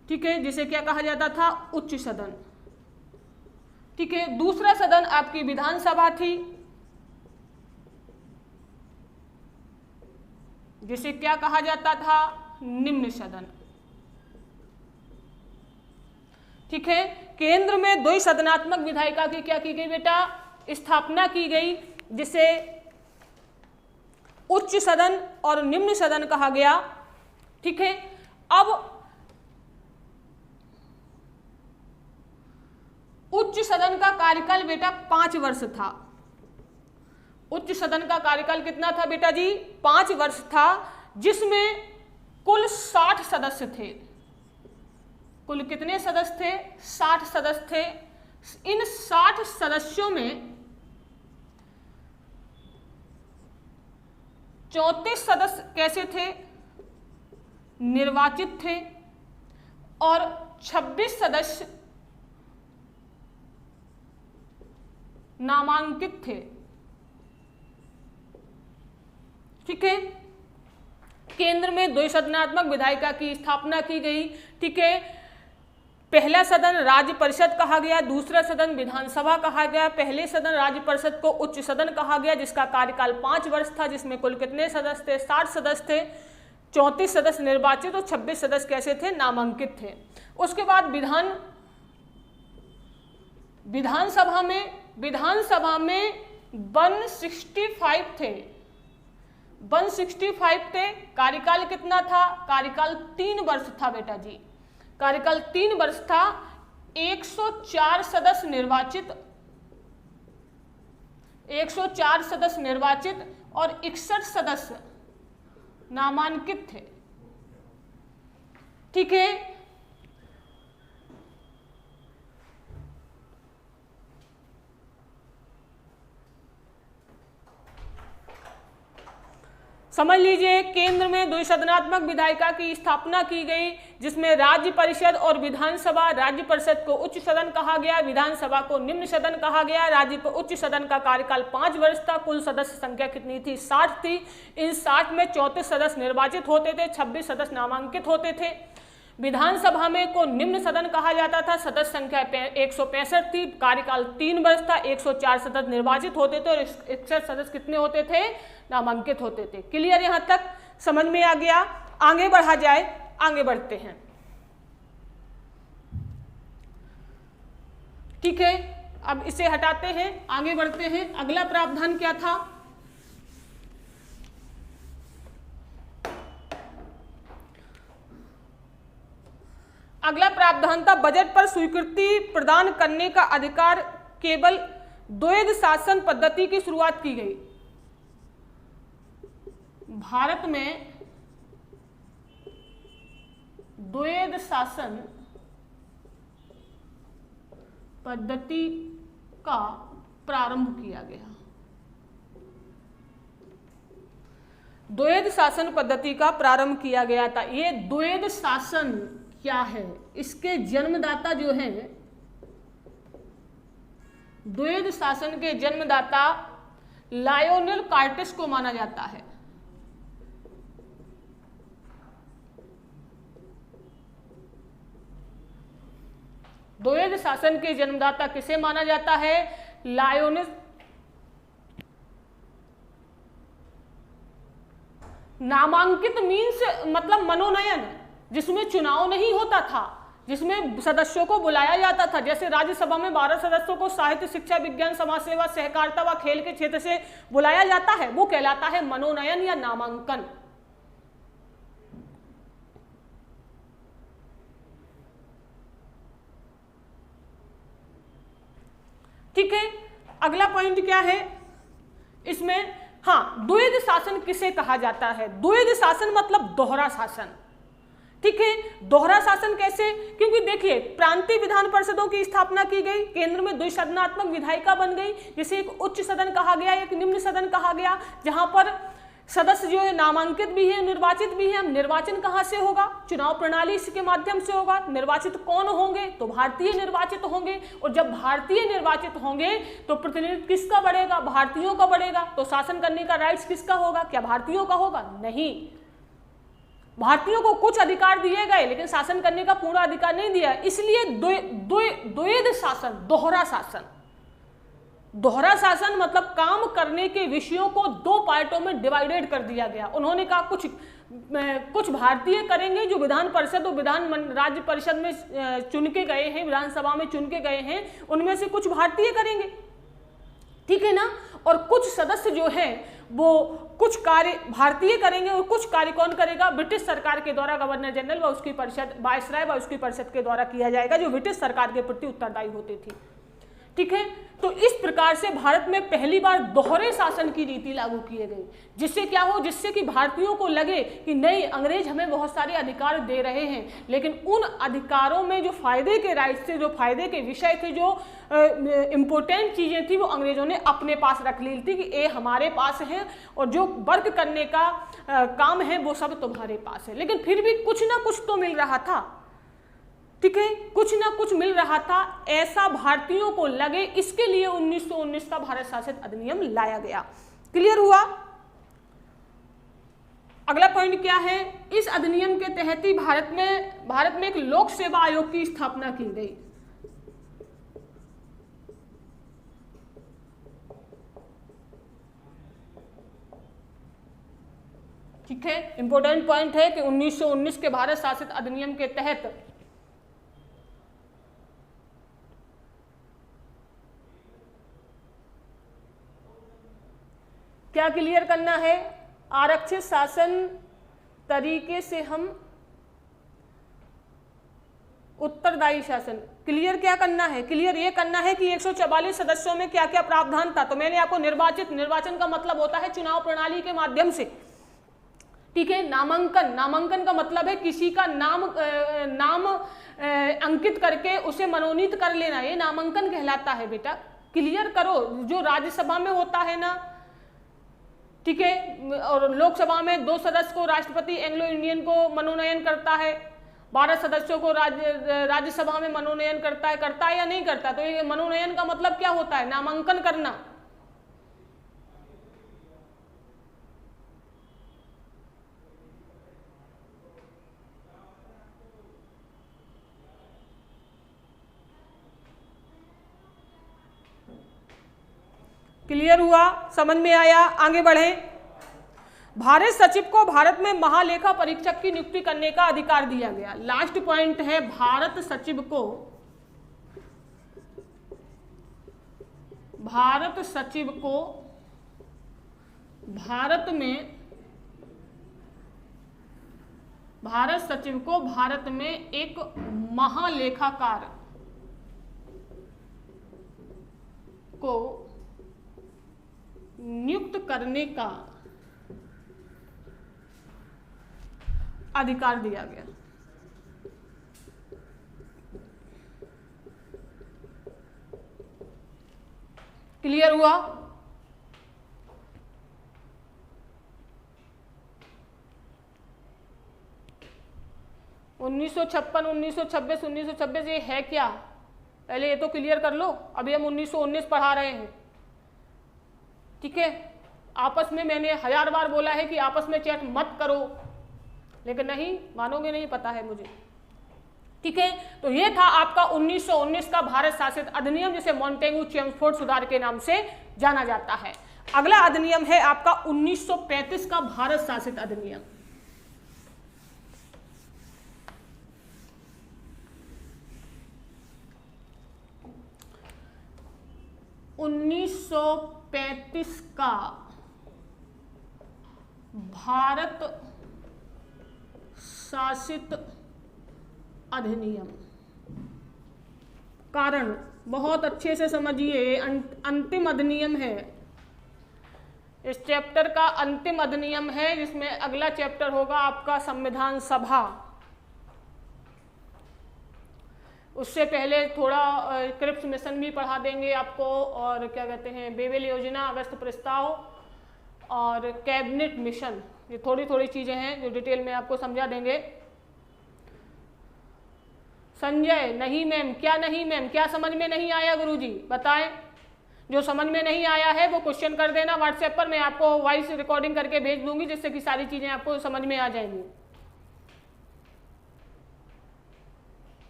ठीक है, जिसे क्या कहा जाता था, उच्च सदन। ठीक है, दूसरा सदन आपकी विधानसभा थी, जिसे क्या कहा जाता था, निम्न सदन। ठीक है, केंद्र में द्विसदनात्मक विधायिका की क्या की गई बेटा, स्थापना की गई, जिसे उच्च सदन और निम्न सदन कहा गया। ठीक है, अब उच्च सदन का कार्यकाल बेटा 5 वर्ष था। उच्च सदन का कार्यकाल कितना था बेटा जी, 5 वर्ष था, जिसमें कुल 60 सदस्य थे। कुल कितने सदस्य थे, 60 सदस्य थे। इन 60 सदस्यों में 34 सदस्य कैसे थे, निर्वाचित थे, और 26 सदस्य नामांकित थे। ठीक है, केंद्र में द्विसदनात्मक विधायिका की स्थापना की गई। ठीक है, पहला सदन राज्य परिषद कहा गया, दूसरा सदन विधानसभा कहा गया। पहले सदन राज्य परिषद को उच्च सदन कहा गया, जिसका कार्यकाल 5 वर्ष था, जिसमें कुल कितने सदस्य थे, 60 सदस्य थे। 34 सदस्य निर्वाचित और 26 सदस्य कैसे थे, नामांकित थे। उसके बाद विधानसभा में 165 थे, 165 थे। कार्यकाल कितना था, कार्यकाल 3 वर्ष था बेटा जी, कार्यकाल 3 वर्ष था। 104 सदस्य निर्वाचित, 104 सदस्य निर्वाचित और 61 सदस्य नामांकित थे। ठीक है, समझ लीजिए, केंद्र में द्विसदनात्मक विधायिका की स्थापना की गई, जिसमें राज्य परिषद और विधानसभा, राज्य परिषद को उच्च सदन कहा गया, विधानसभा को निम्न सदन कहा गया। राज्य उच्च सदन का कार्यकाल 5 वर्ष था। कुल सदस्य संख्या कितनी थी? 60 थी। इन 60 में 34 सदस्य निर्वाचित होते थे, 26 सदस्य नामांकित होते थे। विधानसभा में को निम्न सदन कहा जाता था। सदस्य संख्या 165 थी, कार्यकाल 3 वर्ष था। 104 सदस्य निर्वाचित होते थे और 61 सदस्य कितने होते थे? नामांकित होते थे। क्लियर? यहां तक समझ में आ गया? आगे बढ़ा जाए, आगे बढ़ते हैं। ठीक है, अब इसे हटाते हैं, आगे बढ़ते हैं। अगला प्रावधान क्या था? अगला प्रावधान था बजट पर स्वीकृति प्रदान करने का अधिकार केवल द्वैध शासन पद्धति की शुरुआत की गई। भारत में द्वैध शासन पद्धति का प्रारंभ किया गया। द्वैध शासन पद्धति का प्रारंभ किया गया था। ये द्वैध शासन क्या है? इसके जन्मदाता जो हैं, द्वैध शासन के जन्मदाता लायोनेल कार्टेस को माना जाता है। द्वैध शासन के जन्मदाता किसे माना जाता है? लायोनेल। नामांकित मीन्स मतलब मनोनयन, जिसमें चुनाव नहीं होता था, जिसमें सदस्यों को बुलाया जाता था। जैसे राज्यसभा में 12 सदस्यों को साहित्य, शिक्षा, विज्ञान, समाज सेवा, सहकारिता व खेल के क्षेत्र से बुलाया जाता है, वो कहलाता है मनोनयन या नामांकन। ठीक है, अगला पॉइंट क्या है इसमें? हाँ, द्वैध शासन किसे कहा जाता है? द्वैध शासन मतलब दोहरा शासन। ठीक है, दोहरा शासन कैसे? क्योंकि देखिए, प्रांतीय विधान परिषदों की स्थापना की गई, केंद्र में द्विसदनात्मक विधायिका बन गई, जिसे एक उच्च सदन कहा गया, एक निम्न सदन कहा गया, जहां पर सदस्य जो है नामांकित भी है, निर्वाचित भी है। अब निर्वाचन कहां से होगा? चुनाव प्रणाली के माध्यम से होगा। निर्वाचित कौन होंगे? तो भारतीय निर्वाचित होंगे। और जब भारतीय निर्वाचित होंगे तो प्रतिनिधित्व किसका बढ़ेगा? भारतीयों का बढ़ेगा। तो शासन करने का राइट्स किसका होगा? क्या भारतीयों का होगा? नहीं, भारतीयों को कुछ अधिकार दिए गए, लेकिन शासन करने का पूरा अधिकार नहीं दिया। इसलिए द्वैध शासन, दोहरा शासन। दोहरा शासन मतलब काम करने के विषयों को 2 पार्टों में डिवाइडेड कर दिया गया। उन्होंने कहा कुछ भारतीय करेंगे जो विधान परिषद और राज्य परिषद में चुन के गए हैं, विधानसभा में चुन के गए हैं, उनमें से कुछ भारतीय करेंगे। ठीक है ना? और कुछ सदस्य जो हैं वो कुछ कार्य भारतीय करेंगे और कुछ कार्य कौन करेगा? ब्रिटिश सरकार के द्वारा गवर्नर जनरल व उसकी परिषद, वायसराय व उसकी परिषद के द्वारा किया जाएगा, जो ब्रिटिश सरकार के प्रति उत्तरदायी होती थी। ठीक है, तो इस प्रकार से भारत में पहली बार दोहरे शासन की नीति लागू किए गई। जिससे क्या हो? जिससे कि भारतीयों को लगे कि नहीं, अंग्रेज हमें बहुत सारे अधिकार दे रहे हैं, लेकिन उन अधिकारों में जो फायदे के राइट्स थे, जो फायदे के विषय थे, जो इम्पोर्टेंट चीजें थी, वो अंग्रेजों ने अपने पास रख ली थी कि ये हमारे पास है और जो वर्क करने का काम है वो सब तुम्हारे पास है। लेकिन फिर भी कुछ ना कुछ तो मिल रहा था। ठीक है, कुछ ना कुछ मिल रहा था, ऐसा भारतीयों को लगे, इसके लिए 1919 का भारत शासित अधिनियम लाया गया। क्लियर हुआ? अगला पॉइंट क्या है? इस अधिनियम के तहत ही भारत में एक लोक सेवा आयोग की स्थापना की गई। ठीक है, इंपॉर्टेंट पॉइंट है कि 1919 के भारत शासित अधिनियम के तहत क्या क्लियर करना है? आरक्षित शासन तरीके से हम उत्तरदायी शासन। क्लियर क्या करना है? क्लियर ये करना है कि 144 सदस्यों में क्या क्या प्रावधान था। तो मैंने आपको निर्वाचन का मतलब होता है चुनाव प्रणाली के माध्यम से। ठीक है, नामांकन का मतलब है किसी का नाम अंकित करके उसे मनोनीत कर लेना, ये नामांकन कहलाता है बेटा। क्लियर करो, जो राज्यसभा में होता है ना, ठीक है। और लोकसभा में 2 सदस्य को राष्ट्रपति एंग्लो इंडियन को मनोनयन करता है, 12 सदस्यों को राज्यसभा में मनोनयन करता है या नहीं करता। तो ये मनोनयन का मतलब क्या होता है? नामांकन करना। क्लियर हुआ? समझ में आया? आगे बढ़े। भारत सचिव को भारत में महालेखा परीक्षक की नियुक्ति करने का अधिकार दिया गया। लास्ट पॉइंट है, भारत सचिव को भारत सचिव को भारत में एक महालेखाकार को नियुक्त करने का अधिकार दिया गया। क्लियर हुआ? उन्नीस सौ 1926 ये है क्या? पहले ये तो क्लियर कर लो। अभी हम 1919 पढ़ा रहे हैं, ठीक है। आपस में मैंने 1000 बार बोला है कि आपस में चैट मत करो, लेकिन नहीं मानोगे, नहीं पता है मुझे, ठीक है। तो ये था आपका 1919 का भारत शासित अधिनियम, जिसे मॉन्टेगू चेम्सफोर्ड सुधार के नाम से जाना जाता है। अगला अधिनियम है आपका 1935 का भारत शासित अधिनियम। उन्नीस सौ 1935 का भारत शासित अधिनियम। कारण बहुत अच्छे से समझिए, अंतिम अधिनियम है, इस चैप्टर का अंतिम अधिनियम है, जिसमें अगला चैप्टर होगा आपका संविधान सभा। उससे पहले थोड़ा क्रिप्स मिशन भी पढ़ा देंगे आपको, और क्या कहते हैं, बेबेल योजना, अगस्त प्रस्ताव और कैबिनेट मिशन। ये थोड़ी थोड़ी चीज़ें हैं जो डिटेल में आपको समझा देंगे। संजय, नहीं मैम, क्या नहीं मैम, क्या समझ में नहीं आया गुरुजी बताएं। जो समझ में नहीं आया है वो क्वेश्चन कर देना व्हाट्सएप पर, मैं आपको वॉइस रिकॉर्डिंग करके भेज दूंगी, जिससे कि सारी चीज़ें आपको समझ में आ जाएंगी।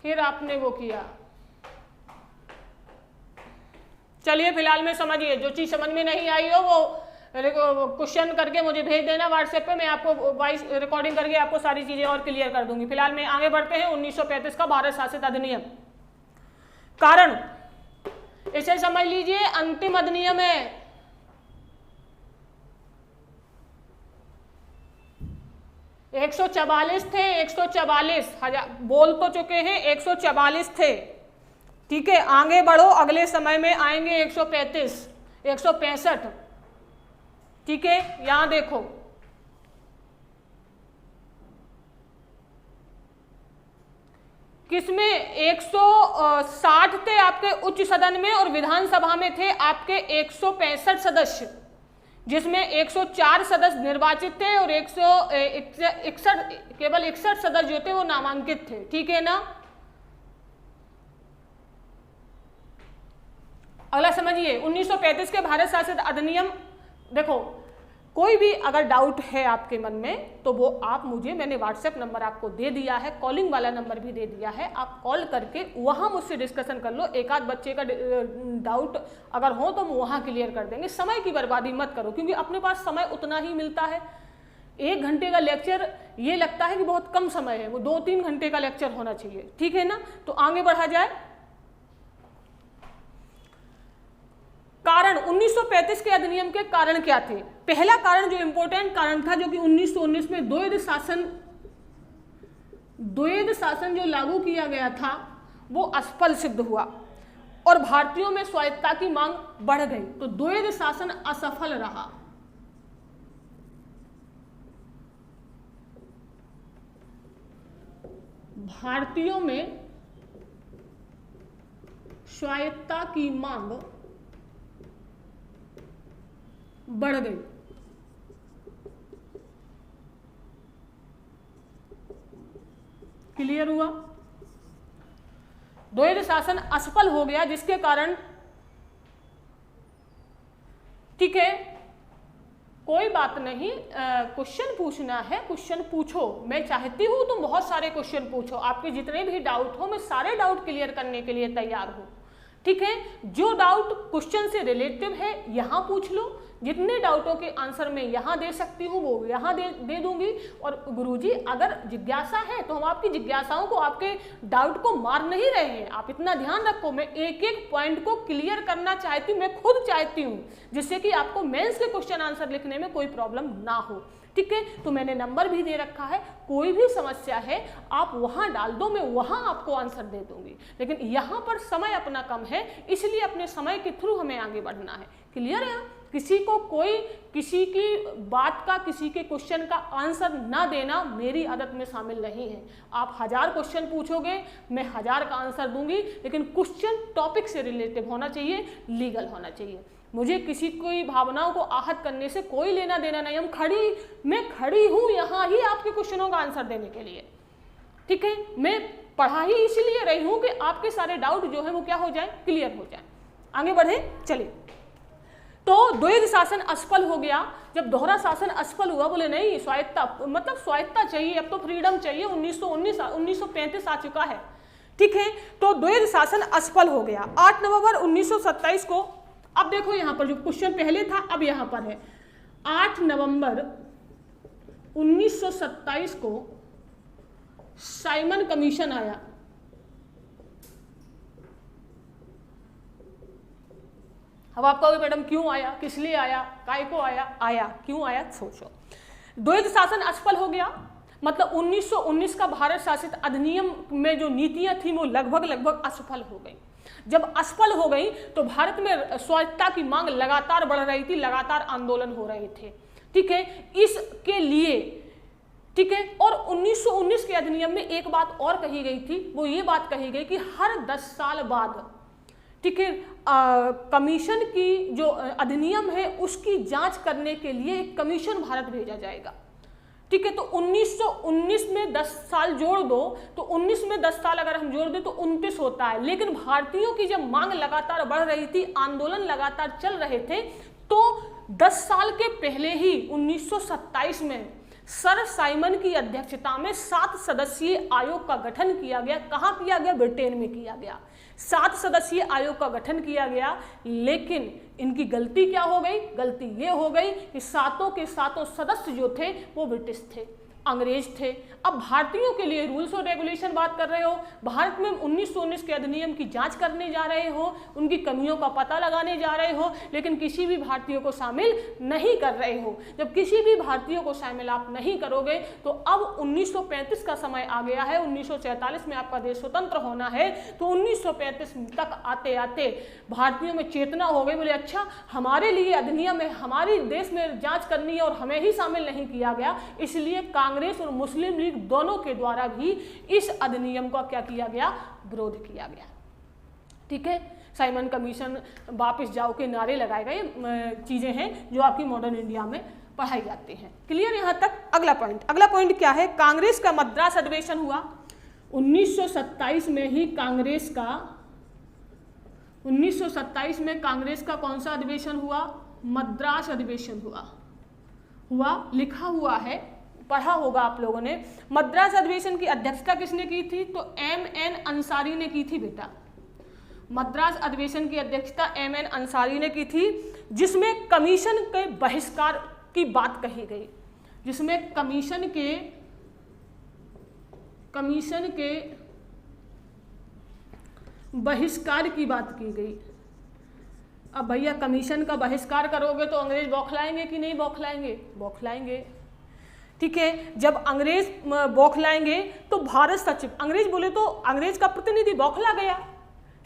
फिर आपने वो किया। चलिए फिलहाल में समझिए, जो चीज़ समझ में नहीं आई हो वो क्वेश्चन करके मुझे भेज देना व्हाट्सएप पे, मैं आपको वॉइस रिकॉर्डिंग करके आपको सारी चीज़ें और क्लियर कर दूंगी। फिलहाल में आगे बढ़ते हैं। 1935 का भारत शासित अधिनियम। कारण इसे समझ लीजिए, अंतिम अधिनियम है। 144 थे, 144 हजार बोल तो चुके हैं, 144 थे, ठीक है। आगे बढ़ो, अगले समय में आएंगे 135, 165, ठीक है। यहां देखो, किसमें 160 थे आपके उच्च सदन में, और विधानसभा में थे आपके 165 सदस्य, जिसमें 104 सदस्य निर्वाचित थे और 161 केवल 61 सदस्य जो थे वो नामांकित थे, ठीक है ना। अगला समझिए 1935 के भारत शासित अधिनियम। देखो, कोई भी अगर डाउट है आपके मन में तो वो आप मुझे, मैंने व्हाट्सएप नंबर आपको दे दिया है, कॉलिंग वाला नंबर भी दे दिया है, आप कॉल करके वहाँ मुझसे डिस्कशन कर लो। एक आध बच्चे का डाउट अगर हो तो हम वहाँ क्लियर कर देंगे। समय की बर्बादी मत करो, क्योंकि अपने पास समय उतना ही मिलता है। 1 घंटे का लेक्चर ये लगता है कि बहुत कम समय है, वो 2-3 घंटे का लेक्चर होना चाहिए, ठीक है ना। तो आगे बढ़ा जाए। कारण 1935 के अधिनियम के कारण क्या थे? पहला कारण जो इंपॉर्टेंट कारण था, जो कि 1919 में द्वैध शासन जो लागू किया गया था वो असफल सिद्ध हुआ और भारतीयों में स्वायत्तता की मांग बढ़ गई, तो द्वैध शासन असफल रहा। भारतीयों में स्वायत्तता की मांग बढ़ गई। क्लियर हुआ। द्वैध शासन असफल हो गया, जिसके कारण, ठीक है, कोई बात नहीं, क्वेश्चन पूछना है, क्वेश्चन पूछो। मैं चाहती हूं तुम बहुत सारे क्वेश्चन पूछो, आपके जितने भी डाउट हो मैं सारे डाउट क्लियर करने के लिए तैयार हूं। ठीक है, जो डाउट क्वेश्चन से रिलेटिव है यहां पूछ लो, जितने डाउटों के आंसर मैं यहां दे सकती हूं वो यहां दे दूंगी। और गुरुजी अगर जिज्ञासा है तो हम आपकी जिज्ञासाओं को, आपके डाउट को मार नहीं रहे हैं, आप इतना ध्यान रखो। मैं एक एक पॉइंट को क्लियर करना चाहती हूँ, मैं खुद चाहती हूँ, जिससे कि आपको मेंस के क्वेश्चन आंसर लिखने में कोई प्रॉब्लम ना हो। ठीक है, तो मैंने नंबर भी दे रखा है, कोई भी समस्या है आप वहां डाल दो, मैं वहां आपको आंसर दे दूंगी। लेकिन यहां पर समय अपना कम है, इसलिए अपने समय के थ्रू हमें आगे बढ़ना है। क्लियर है? किसी को कोई किसी की बात का, किसी के क्वेश्चन का आंसर ना देना मेरी आदत में शामिल नहीं है। आप 1000 क्वेश्चन पूछोगे, मैं 1000 का आंसर दूंगी, लेकिन क्वेश्चन टॉपिक से रिलेटिव होना चाहिए, लीगल होना चाहिए। मुझे किसी की भावनाओं को आहत करने से कोई लेना देना नहीं। मैं खड़ी हूं यहां ही आपके क्वेश्चनों का आंसर देने के लिए। ठीक है, मैं पढ़ा ही इसलिए रही हूं कि आपके सारे डाउट जो है वो क्या हो जाए, क्लियर हो जाए। आगे बढ़े, चलिए। तो द्वैध शासन असफल हो गया। जब दोहरा शासन असफल हुआ, बोले नहीं स्वायत्ता, मतलब स्वायत्ता चाहिए, अब तो फ्रीडम चाहिए। 1935 आ चुका है। ठीक है, तो द्वैध शासन असफल हो गया। 8 नवंबर 1927 को, अब देखो यहां पर जो क्वेश्चन पहले था अब यहां पर है, 8 नवंबर 1927 को साइमन कमीशन आया। अब आप कहोगे मैडम क्यों आया, किस लिए आया, काय को आया, क्यों आया, सोचो। द्वैध शासन असफल हो गया, मतलब 1919 का भारत शासित अधिनियम में जो नीतियां थी वो लगभग असफल हो गई। जब असफल हो गई तो भारत में स्वायत्तता की मांग लगातार बढ़ रही थी, लगातार आंदोलन हो रहे थे। ठीक है, इसके लिए, ठीक है, और 1919 के अधिनियम में एक बात और कही गई थी, वो ये बात कही गई कि हर 10 साल बाद, ठीक है, कमीशन की जो अधिनियम है उसकी जांच करने के लिए एक कमीशन भारत भेजा जाएगा। ठीक है, तो 1919 में 10 साल जोड़ दो, तो 19 में 10 साल अगर हम जोड़ दें तो 29 होता है। लेकिन भारतीयों की जब मांग लगातार बढ़ रही थी, आंदोलन लगातार चल रहे थे, तो 10 साल के पहले ही 1927 में सर साइमन की अध्यक्षता में 7 सदस्यीय आयोग का गठन किया गया। कहां किया गया? ब्रिटेन में किया गया। 7 सदस्यीय आयोग का गठन किया गया, लेकिन इनकी गलती क्या हो गई? गलती ये हो गई कि 7 के 7 सदस्य जो थे वो ब्रिटिश थे, अंग्रेज थे। अब भारतीयों के लिए रूल्स और रेगुलेशन बात कर रहे हो, भारत में 1919 के अधिनियम की जांच करने जा रहे हो, उनकी कमियों का पता लगाने जा रहे हो, लेकिन किसी भी भारतीय को शामिल नहीं कर रहे हो। जब किसी भी भारतीय को शामिल आप नहीं करोगे तो अब 1935 का समय आ गया है। 1947 में आपका देश स्वतंत्र होना है, तो 1935 तक आते आते भारतीयों में चेतना हो गई, बोले अच्छा हमारे लिए अधिनियम है, हमारे देश में जांच करनी है और हमें ही शामिल नहीं किया गया। इसलिए कांग्रेस और मुस्लिम लीग दोनों के द्वारा भी इस अधिनियम का क्या किया गया? विरोध किया गया। ठीक है, साइमन कमीशन, वापस जाओ के नारे लगाए गए चीजें हैं जो आपकी मॉडर्न इंडिया में पढ़ाई जाती हैं। क्लियर यहां तक? अगला पॉइंट क्या है? कांग्रेस का मद्रास अधिवेशन हुआ 1927 में ही। 1927 में कांग्रेस का कौन सा अधिवेशन हुआ? मद्रास अधिवेशन हुआ, लिखा हुआ है, पढ़ा होगा आप लोगों ने। मद्रास अधिवेशन की अध्यक्षता किसने की थी? तो M.N. अंसारी ने की थी बेटा। मद्रास अधिवेशन की अध्यक्षता M.N. अंसारी ने की थी, जिसमें कमीशन के बहिष्कार की बात कही गई, जिसमें कमीशन के बहिष्कार की बात की गई। अब भैया कमीशन का बहिष्कार करोगे तो अंग्रेज बौखलाएंगे कि नहीं बौखलाएंगे? बौखलाएंगे। ठीक है, जब अंग्रेज बौखलाएंगे तो भारत सचिव, अंग्रेज बोले तो अंग्रेज का प्रतिनिधि बौखला गया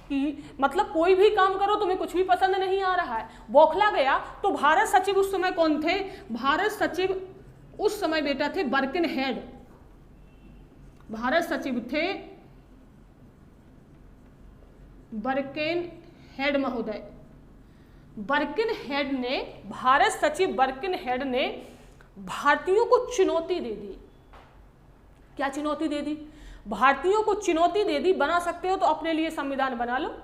कि मतलब कोई भी काम करो तुम्हें कुछ भी पसंद नहीं आ रहा है, बौखला गया। तो भारत सचिव उस समय कौन थे? भारत सचिव उस समय बेटा थे बर्किनहेड। भारत सचिव थे बर्किनहेड महोदय। बर्किनहेड ने, भारत सचिव बर्किनहेड ने भारतीयों को चुनौती दे दी। क्या चुनौती दे दी? भारतीयों को चुनौती दे दी, बना सकते हो तो अपने लिए संविधान बना लो,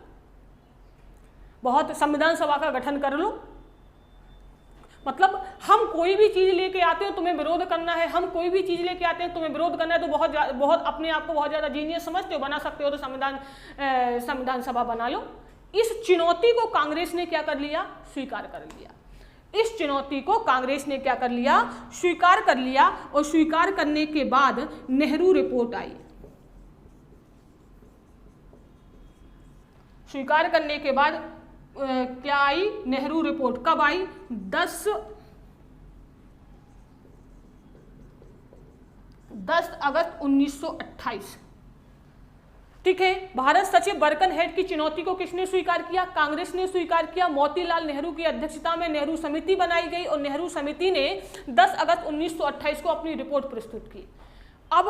बहुत संविधान सभा का गठन कर लो। मतलब हम कोई भी चीज लेके आते हो तुम्हें विरोध करना है, हम कोई भी चीज लेके आते हैं तुम्हें विरोध करना है, तो बहुत अपने आप को बहुत ज्यादा जीनियस समझते हो, बना सकते हो तो संविधान सभा बना लो। इस चुनौती को कांग्रेस ने क्या कर लिया, स्वीकार कर लिया। इस चुनौती को कांग्रेस ने क्या कर लिया, स्वीकार कर लिया। और स्वीकार करने के बाद नेहरू रिपोर्ट आई। स्वीकार करने के बाद क्या आई, नेहरू रिपोर्ट। कब आई, 10 अगस्त 1928। ठीक है। भारत सचिव बर्कनहेड की चुनौती को किसने स्वीकार किया, कांग्रेस ने स्वीकार किया। मोतीलाल नेहरू की अध्यक्षता में नेहरू समिति बनाई गई और नेहरू समिति ने 10 अगस्त 1928 को अपनी रिपोर्ट प्रस्तुत की। अब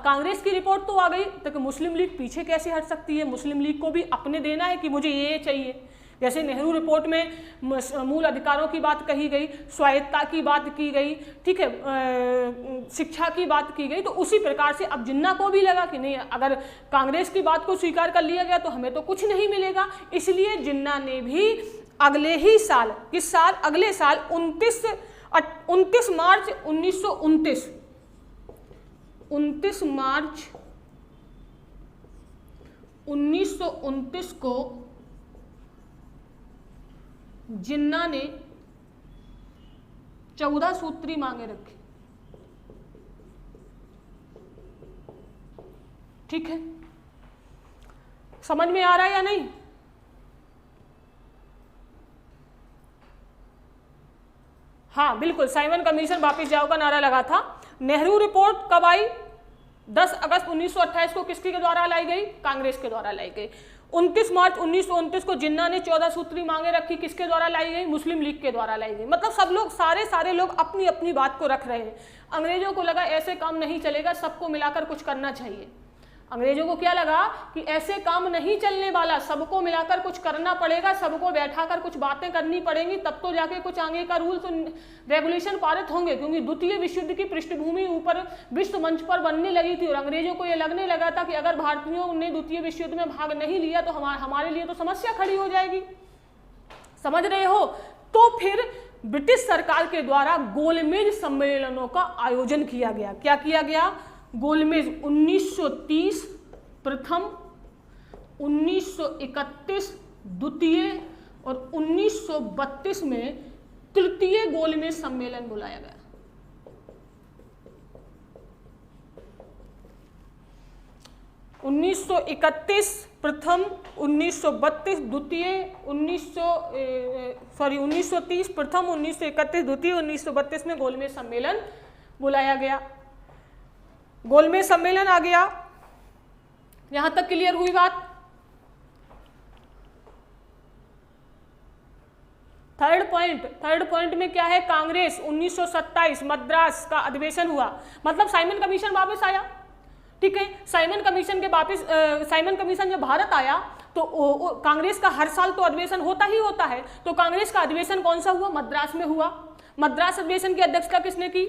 कांग्रेस की रिपोर्ट तो आ गई, तो मुस्लिम लीग पीछे कैसे हट सकती है। मुस्लिम लीग को भी अपने देना है कि मुझे ये चाहिए। जैसे नेहरू रिपोर्ट में मूल अधिकारों की बात कही गई, स्वायत्तता की बात की गई, ठीक है, शिक्षा की बात की गई, तो उसी प्रकार से अब जिन्ना को भी लगा कि नहीं, अगर कांग्रेस की बात को स्वीकार कर लिया गया तो हमें तो कुछ नहीं मिलेगा। इसलिए जिन्ना ने भी अगले ही साल, किस साल, अगले साल 29 मार्च 1929 1929 को जिन्ना ने 14 सूत्री मांगे रखी। ठीक है, समझ में आ रहा है या नहीं। हाँ बिल्कुल, साइमन कमीशन वापस जाओ का नारा लगा था। नेहरू रिपोर्ट कब आई, 10 अगस्त 1928 को किसके द्वारा लाई गई, कांग्रेस के द्वारा लाई गई। 29 मार्च 1929 को जिन्ना ने 14 सूत्री मांगे रखी, किसके द्वारा लाई गई, मुस्लिम लीग के द्वारा लाई गई। मतलब सब लोग, सारे लोग अपनी अपनी बात को रख रहे हैं। अंग्रेजों को लगा ऐसे काम नहीं चलेगा, सबको मिलाकर कुछ करना चाहिए। अंग्रेजों को क्या लगा कि ऐसे काम नहीं चलने वाला, सबको मिलाकर कुछ करना पड़ेगा, सबको बैठाकर कुछ बातें करनी पड़ेंगी, तब तो जाके कुछ आगे का रूल्स रेगुलेशन पारित होंगे। क्योंकि द्वितीय विश्व युद्ध की पृष्ठभूमि ऊपर विश्व मंच पर बनने लगी थी और अंग्रेजों को यह लगने लगा था कि अगर भारतीयों ने द्वितीय विश्व युद्ध में भाग नहीं लिया तो हमारे लिए तो समस्या खड़ी हो जाएगी। समझ रहे हो। तो फिर ब्रिटिश सरकार के द्वारा गोलमेज सम्मेलनों का आयोजन किया गया। क्या किया गया, गोलमेज 1930 प्रथम, 1931 द्वितीय और 1932 में तृतीय गोलमेज सम्मेलन बुलाया गया। उन्नीस सौ 31 प्रथम, 1932 द्वितीय, 1930 प्रथम, 1931 द्वितीय, 1932 में गोलमेज सम्मेलन बुलाया गया। गोलमेज सम्मेलन आ गया। यहां तक क्लियर हुई बात। थर्ड पॉइंट में क्या है, कांग्रेस 1927 मद्रास का अधिवेशन हुआ, मतलब साइमन कमीशन वापस आया। ठीक है, साइमन कमीशन जब भारत आया तो कांग्रेस का हर साल तो अधिवेशन होता ही होता है। तो कांग्रेस का अधिवेशन कौन सा हुआ, मद्रास में हुआ। मद्रास अधिवेशन की अध्यक्षता किसने की,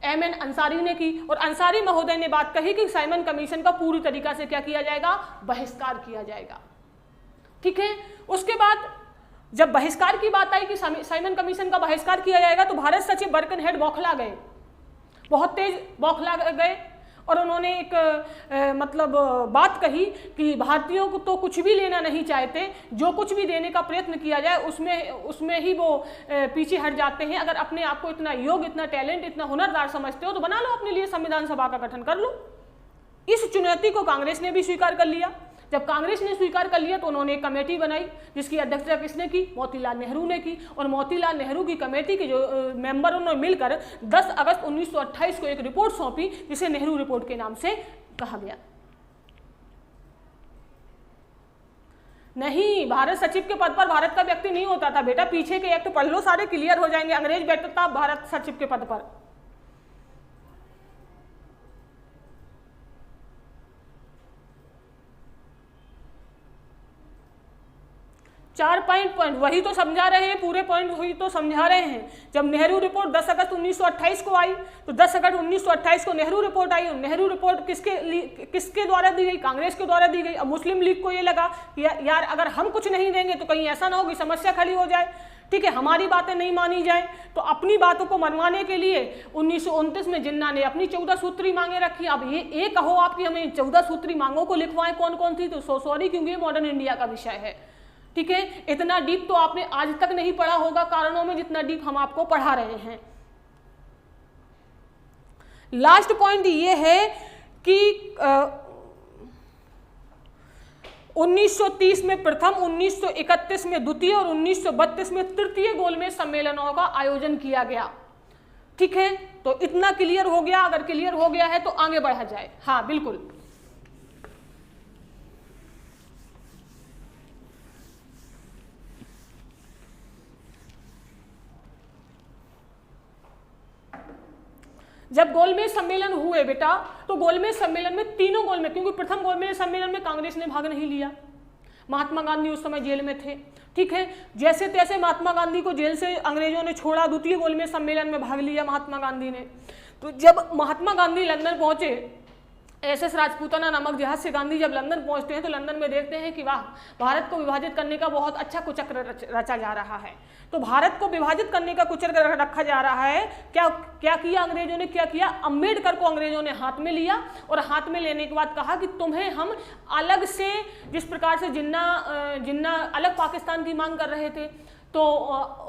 एम.एन. अंसारी ने की। और अंसारी महोदय ने बात कही कि साइमन कमीशन का पूरी तरीका से क्या किया जाएगा, बहिष्कार किया जाएगा। ठीक है, उसके बाद जब बहिष्कार की बात आई कि साइमन कमीशन का बहिष्कार किया जाएगा तो भारत सचिव बर्कनहेड बौखला गए, बहुत तेज बौखला गए और उन्होंने एक बात कही कि भारतीयों को तो कुछ भी लेना नहीं चाहते, जो कुछ भी देने का प्रयत्न किया जाए उसमें ही वो पीछे हट जाते हैं। अगर अपने आप को इतना योग्य, इतना टैलेंट, इतना हुनरदार समझते हो तो बना लो अपने लिए संविधान सभा का गठन कर लो। इस चुनौती को कांग्रेस ने भी स्वीकार कर लिया। जब कांग्रेस ने स्वीकार कर लिया तो उन्होंने एक कमेटी बनाई जिसकी अध्यक्षता किसने की, मोतीलाल नेहरू ने की। और मोतीलाल नेहरू की कमेटी के जो मेंबरों ने मिलकर 10 अगस्त 1928 को एक रिपोर्ट सौंपी जिसे नेहरू रिपोर्ट के नाम से कहा गया। नहीं, भारत सचिव के पद पर भारत का व्यक्ति नहीं होता था बेटा, पीछे के एक्ट पढ़ लो, सारे क्लियर हो जाएंगे। अंग्रेज बैठता था भारत सचिव के पद पर। 4 पॉइंट वही तो समझा रहे हैं, पूरे पॉइंट वही तो समझा रहे हैं। जब नेहरू रिपोर्ट 10 अगस्त 1928 को आई, तो 10 अगस्त 1928 को नेहरू रिपोर्ट आई। नेहरू रिपोर्ट किसके द्वारा दी गई? कांग्रेस के द्वारा दी गई। अब मुस्लिम लीग को ये लगा कि यार अगर हम कुछ नहीं देंगे तो कहीं ऐसा ना हो कि समस्या खड़ी हो जाए, ठीक है, हमारी बातें नहीं मानी जाए। तो अपनी बातों को मनवाने के लिए 1929 में जिन्ना ने अपनी 14 सूत्री मांगे रखी। अब ये कहो आपकी हमें 14 सूत्री मांगों को लिखवाएं कौन कौन थी, तो सॉरी, क्योंकि ये मॉडर्न इंडिया का विषय है, ठीक है। इतना डीप तो आपने आज तक नहीं पढ़ा होगा कारणों में जितना डीप हम आपको पढ़ा रहे हैं। लास्ट पॉइंट ये है कि 1930 में प्रथम, 1931 में द्वितीय और 1932 में तृतीय गोलमेज सम्मेलनों का आयोजन किया गया, ठीक है। तो इतना क्लियर हो गया। अगर क्लियर हो गया है तो आगे बढ़ा जाए। हाँ बिल्कुल, जब गोलमेज सम्मेलन हुए बेटा, तो गोलमेज सम्मेलन में तीनों गोलमेज, क्योंकि प्रथम गोलमेज सम्मेलन में कांग्रेस ने भाग नहीं लिया, महात्मा गांधी उस समय जेल में थे, ठीक है। जैसे तैसे महात्मा गांधी को जेल से अंग्रेजों ने छोड़ा, द्वितीय गोलमेज सम्मेलन में भाग लिया महात्मा गांधी ने। तो जब महात्मा गांधी लंदन पहुंचे, एस राजपूताना नामक जहाज से गांधी जब लंदन पहुंचते हैं तो लंदन में देखते हैं कि वाह, भारत को विभाजित करने का बहुत अच्छा कुचक्र रचा जा रहा है। तो भारत को विभाजित करने का कुचक्र रखा जा रहा है। क्या किया अंग्रेजों ने? क्या किया? अम्बेडकर को अंग्रेजों ने हाथ में लिया और हाथ में लेने के बाद कहा कि तुम्हें हम अलग से, जिस प्रकार से जिन्ना अलग पाकिस्तान की मांग कर रहे थे, तो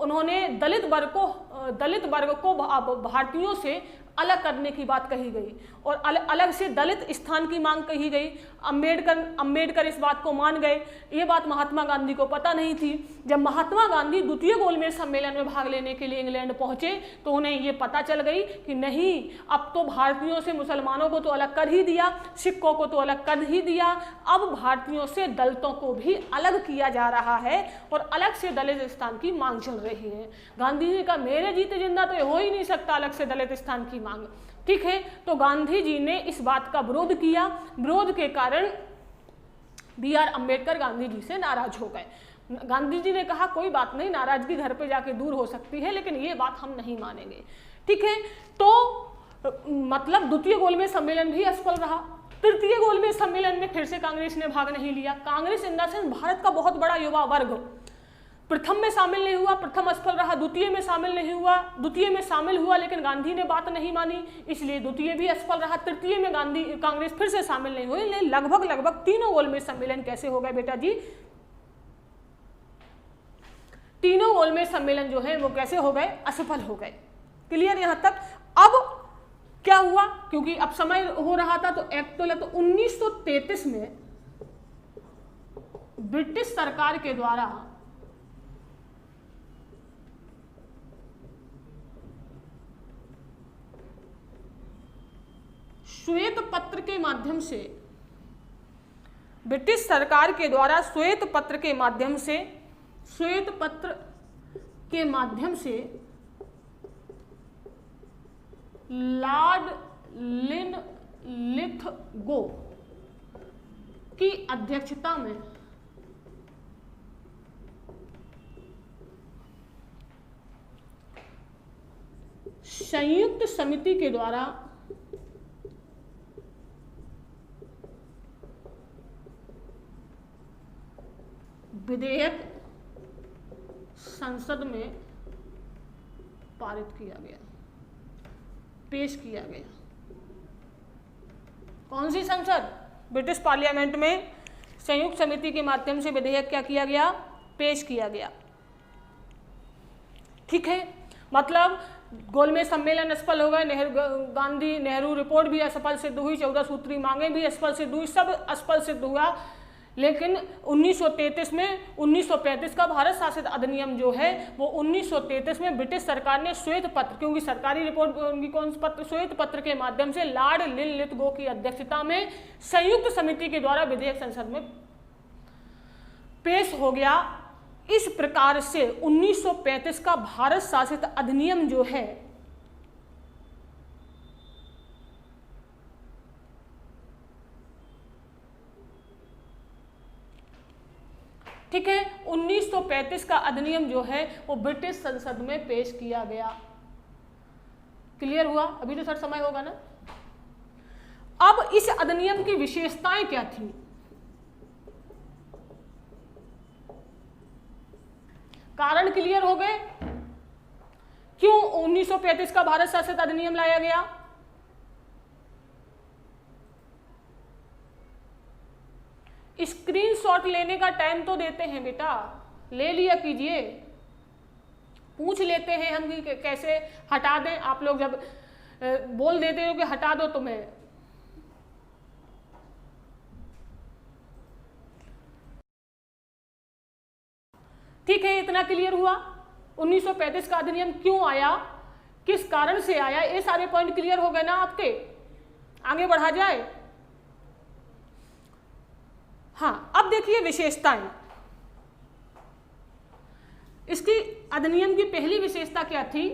उन्होंने दलित वर्ग को भारतीयों से अलग करने की बात कही गई और अलग से दलित स्थान की मांग कही गई। अंबेडकर इस बात को मान गए। ये बात महात्मा गांधी को पता नहीं थी। जब महात्मा गांधी द्वितीय गोलमेज सम्मेलन में भाग लेने के लिए इंग्लैंड पहुंचे तो उन्हें ये पता चल गई कि नहीं, अब तो भारतीयों से मुसलमानों को तो अलग कर ही दिया, सिखों को तो अलग कर ही दिया, अब भारतीयों से दलितों को भी अलग किया जा रहा है और अलग से दलित स्थान की मांग चल रही है। गांधी जी का मेरे जीते जिंदा तो हो ही नहीं सकता अलग से दलित स्थान की मांग, ठीक है। तो गांधी जी ने इस बात का विरोध किया। विरोध के कारण B.R. अम्बेडकर गांधी जी से नाराज हो गए। गांधी जी ने कहा कोई बात नहीं, नाराजगी घर पे जाके दूर हो सकती है, लेकिन ये बात हम नहीं मानेंगे, ठीक है। तो मतलब द्वितीय गोलमेज सम्मेलन भी असफल रहा। तृतीय गोलमेज सम्मेलन में फिर से कांग्रेस ने भाग नहीं लिया। Congress in the sense Bharat का बहुत बड़ा युवा वर्ग प्रथम में शामिल नहीं हुआ, प्रथम असफल रहा, द्वितीय में शामिल नहीं हुआ, द्वितीय में शामिल हुआ लेकिन गांधी ने बात नहीं मानी, इसलिए द्वितीय भी असफल रहा। तृतीय में कांग्रेस फिर से शामिल नहीं हुई, लेकिन लगभग तीनों गोलमेज सम्मेलन कैसे हो गए बेटा जी? तीनों गोलमेज सम्मेलन जो है वो कैसे हो गए? असफल हो गए। क्लियर यहां तक? अब क्या हुआ, क्योंकि अब समय हो रहा था तो एक्चुअल तो 1933 में ब्रिटिश सरकार के द्वारा श्वेत पत्र के माध्यम से, ब्रिटिश सरकार के द्वारा श्वेत पत्र के माध्यम से लॉर्ड लिनलिथगो की अध्यक्षता में संयुक्त समिति के द्वारा विधेयक संसद में पारित किया गया, पेश किया गया। कौन सी संसद? ब्रिटिश पार्लियामेंट में संयुक्त समिति के माध्यम से विधेयक क्या किया गया? पेश किया गया, ठीक है। मतलब गोलमेज सम्मेलन असफल हो गए, नेहरू रिपोर्ट भी असफल सिद्ध हुई, 14 सूत्री मांगे भी असफल सिद्ध हुई, सब असफल सिद्ध हुआ। लेकिन 1933 में 1935 का भारत शासित अधिनियम जो है वो 1933 में ब्रिटिश सरकार ने श्वेत पत्र, क्योंकि सरकारी रिपोर्ट उनकी कौन सा पत्र? श्वेत पत्र के माध्यम से लॉर्ड लिनलिथगो की अध्यक्षता में संयुक्त समिति के द्वारा विधेयक संसद में पेश हो गया। इस प्रकार से 1935 का भारत शासित अधिनियम जो है ठीक है, 1935 का अधिनियम जो है वो ब्रिटिश संसद में पेश किया गया। क्लियर हुआ? अभी तो सर समय होगा ना। अब इस अधिनियम की विशेषताएं क्या थी? कारण क्लियर हो गए? क्यों 1935 का भारत शासित अधिनियम लाया गया? स्क्रीनशॉट लेने का टाइम तो देते हैं बेटा, ले लिया कीजिए। पूछ लेते हैं हम कि कैसे हटा दें, आप लोग जब बोल देते हो कि हटा दो तुम्हें। ठीक है, इतना क्लियर हुआ। 1935 का अधिनियम क्यों आया, किस कारण से आया, ये सारे पॉइंट क्लियर हो गए ना आपके। आगे बढ़ा जाए। हाँ, अब देखिए विशेषताएं। इसकी अधिनियम की पहली विशेषता क्या थी?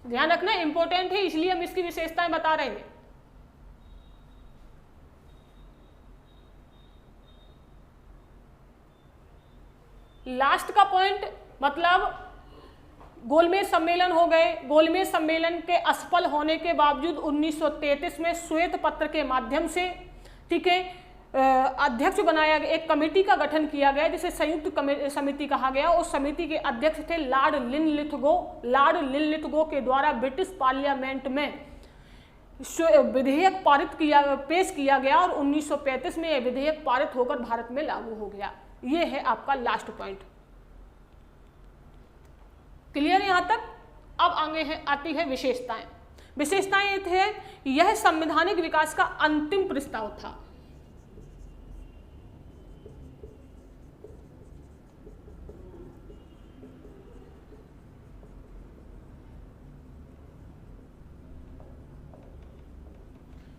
ध्यान रखना, इंपॉर्टेंट है, इसलिए हम इसकी विशेषताएं बता रहे हैं। लास्ट का पॉइंट मतलब गोलमेज सम्मेलन हो गए। गोलमेज सम्मेलन के असफल होने के बावजूद 1933 में श्वेत पत्र के माध्यम से, ठीक है, अध्यक्ष बनाया गया, एक कमेटी का गठन किया गया जिसे संयुक्त समिति कहा गया। उस समिति के अध्यक्ष थे लॉर्ड लिनलिथगो। लॉर्ड लिनलिथगो के द्वारा ब्रिटिश पार्लियामेंट में विधेयक पेश किया गया और 1935 में यह विधेयक पारित होकर भारत में लागू हो गया। यह है आपका लास्ट पॉइंट। क्लियर है यहां तक? अब आगे आती है विशेषताएं। विशेषताएं ये थे, यह संवैधानिक विकास का अंतिम प्रस्ताव था।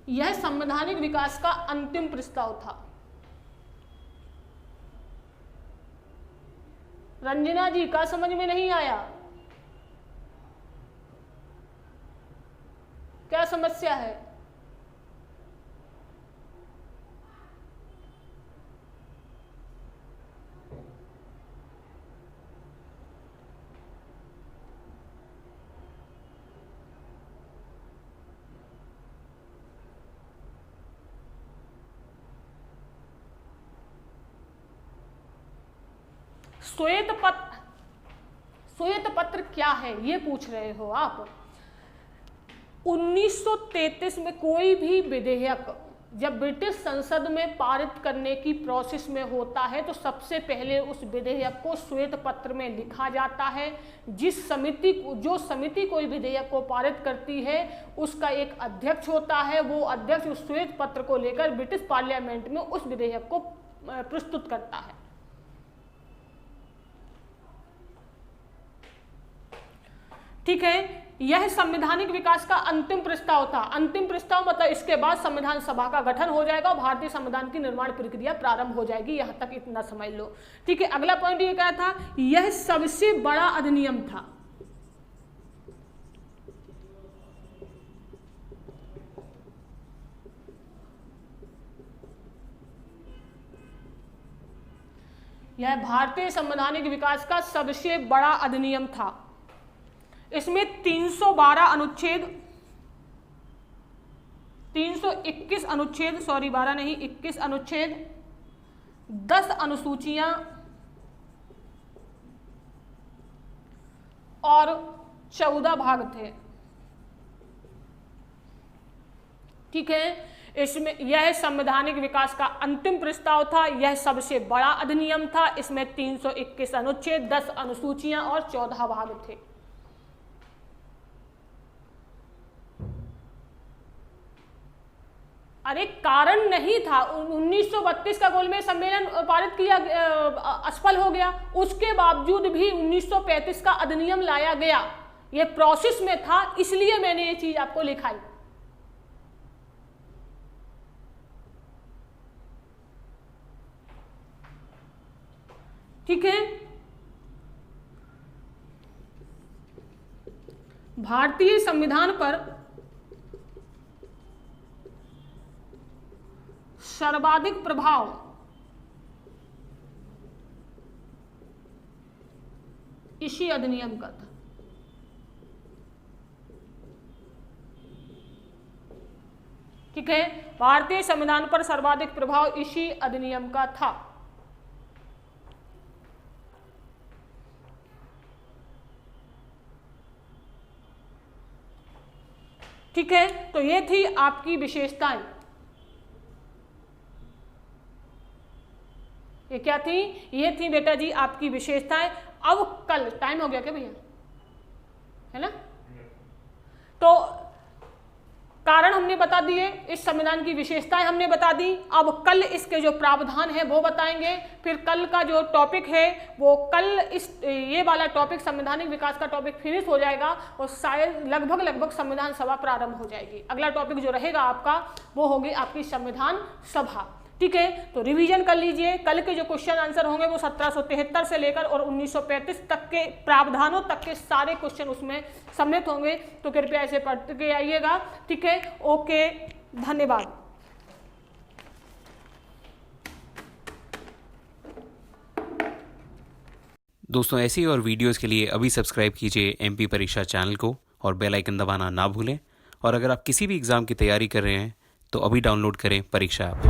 यह संवैधानिक विकास का अंतिम प्रस्ताव था। रंजना जी का समझ में नहीं आया? क्या समस्या है? श्वेत पत्र क्या है ये पूछ रहे हो आप। 1933 में कोई भी विधेयक जब ब्रिटिश संसद में पारित करने की प्रोसेस में होता है तो सबसे पहले उस विधेयक को श्वेत पत्र में लिखा जाता है। जो समिति कोई विधेयक को पारित करती है उसका एक अध्यक्ष होता है। वो अध्यक्ष उस श्वेत पत्र को लेकर ब्रिटिश पार्लियामेंट में उस विधेयक को प्रस्तुत करता है। ठीक है, यह संवैधानिक विकास का अंतिम प्रस्ताव था। अंतिम प्रस्ताव मतलब इसके बाद संविधान सभा का गठन हो जाएगा और भारतीय संविधान की निर्माण प्रक्रिया प्रारंभ हो जाएगी। यहां तक इतना समझ लो। ठीक है, अगला पॉइंट ये क्या था? यह सबसे बड़ा अधिनियम था। यह भारतीय संवैधानिक विकास का सबसे बड़ा अधिनियम था। इसमें 312 अनुच्छेद, 321 अनुच्छेद, सॉरी 12 नहीं 21 अनुच्छेद, 10 अनुसूचियां और 14 भाग थे। ठीक है, इसमें यह संवैधानिक विकास का अंतिम प्रस्ताव था। यह सबसे बड़ा अधिनियम था। इसमें 321 अनुच्छेद, 10 अनुसूचियां और 14 भाग थे। अरे कारण नहीं था, 1932 का गोलमेज सम्मेलन पारित किया, असफल हो गया। उसके बावजूद भी 1935 का अधिनियम लाया गया। यह प्रोसेस में था, इसलिए मैंने ये चीज आपको लिखाई। ठीक है, भारतीय संविधान पर सर्वाधिक प्रभाव इसी अधिनियम का था। ठीक है, भारतीय संविधान पर सर्वाधिक प्रभाव इसी अधिनियम का था। ठीक है, तो ये थी आपकी विशेषताएं। ये क्या थी? ये थी बेटा जी आपकी विशेषताएं। अब कल टाइम हो गया क्या भैया, है ना? तो कारण हमने बता दिए, इस संविधान की विशेषताएं हमने बता दी। अब कल इसके जो प्रावधान है वो बताएंगे। फिर कल का जो टॉपिक है वो कल ये वाला टॉपिक संवैधानिक विकास का टॉपिक फिनिश हो जाएगा और शायद लगभग संविधान सभा प्रारंभ हो जाएगी। अगला टॉपिक जो रहेगा आपका वो होगी आपकी संविधान सभा। ठीक है, तो रिवीजन कर लीजिए। कल के जो क्वेश्चन आंसर होंगे वो 1773 से लेकर और 1935 तक के प्रावधानों तक के सारे क्वेश्चन उसमें सम्मिलित होंगे, तो कृपया ऐसे पढ़ के आइएगा। ठीक है, ओके, धन्यवाद। दोस्तों ऐसी और वीडियोस के लिए अभी सब्सक्राइब कीजिए एमपी परीक्षा चैनल को और बेल आइकन दबाना ना भूलें। और अगर आप किसी भी एग्ज़ाम की तैयारी कर रहे हैं तो अभी डाउनलोड करें परीक्षा ऐप।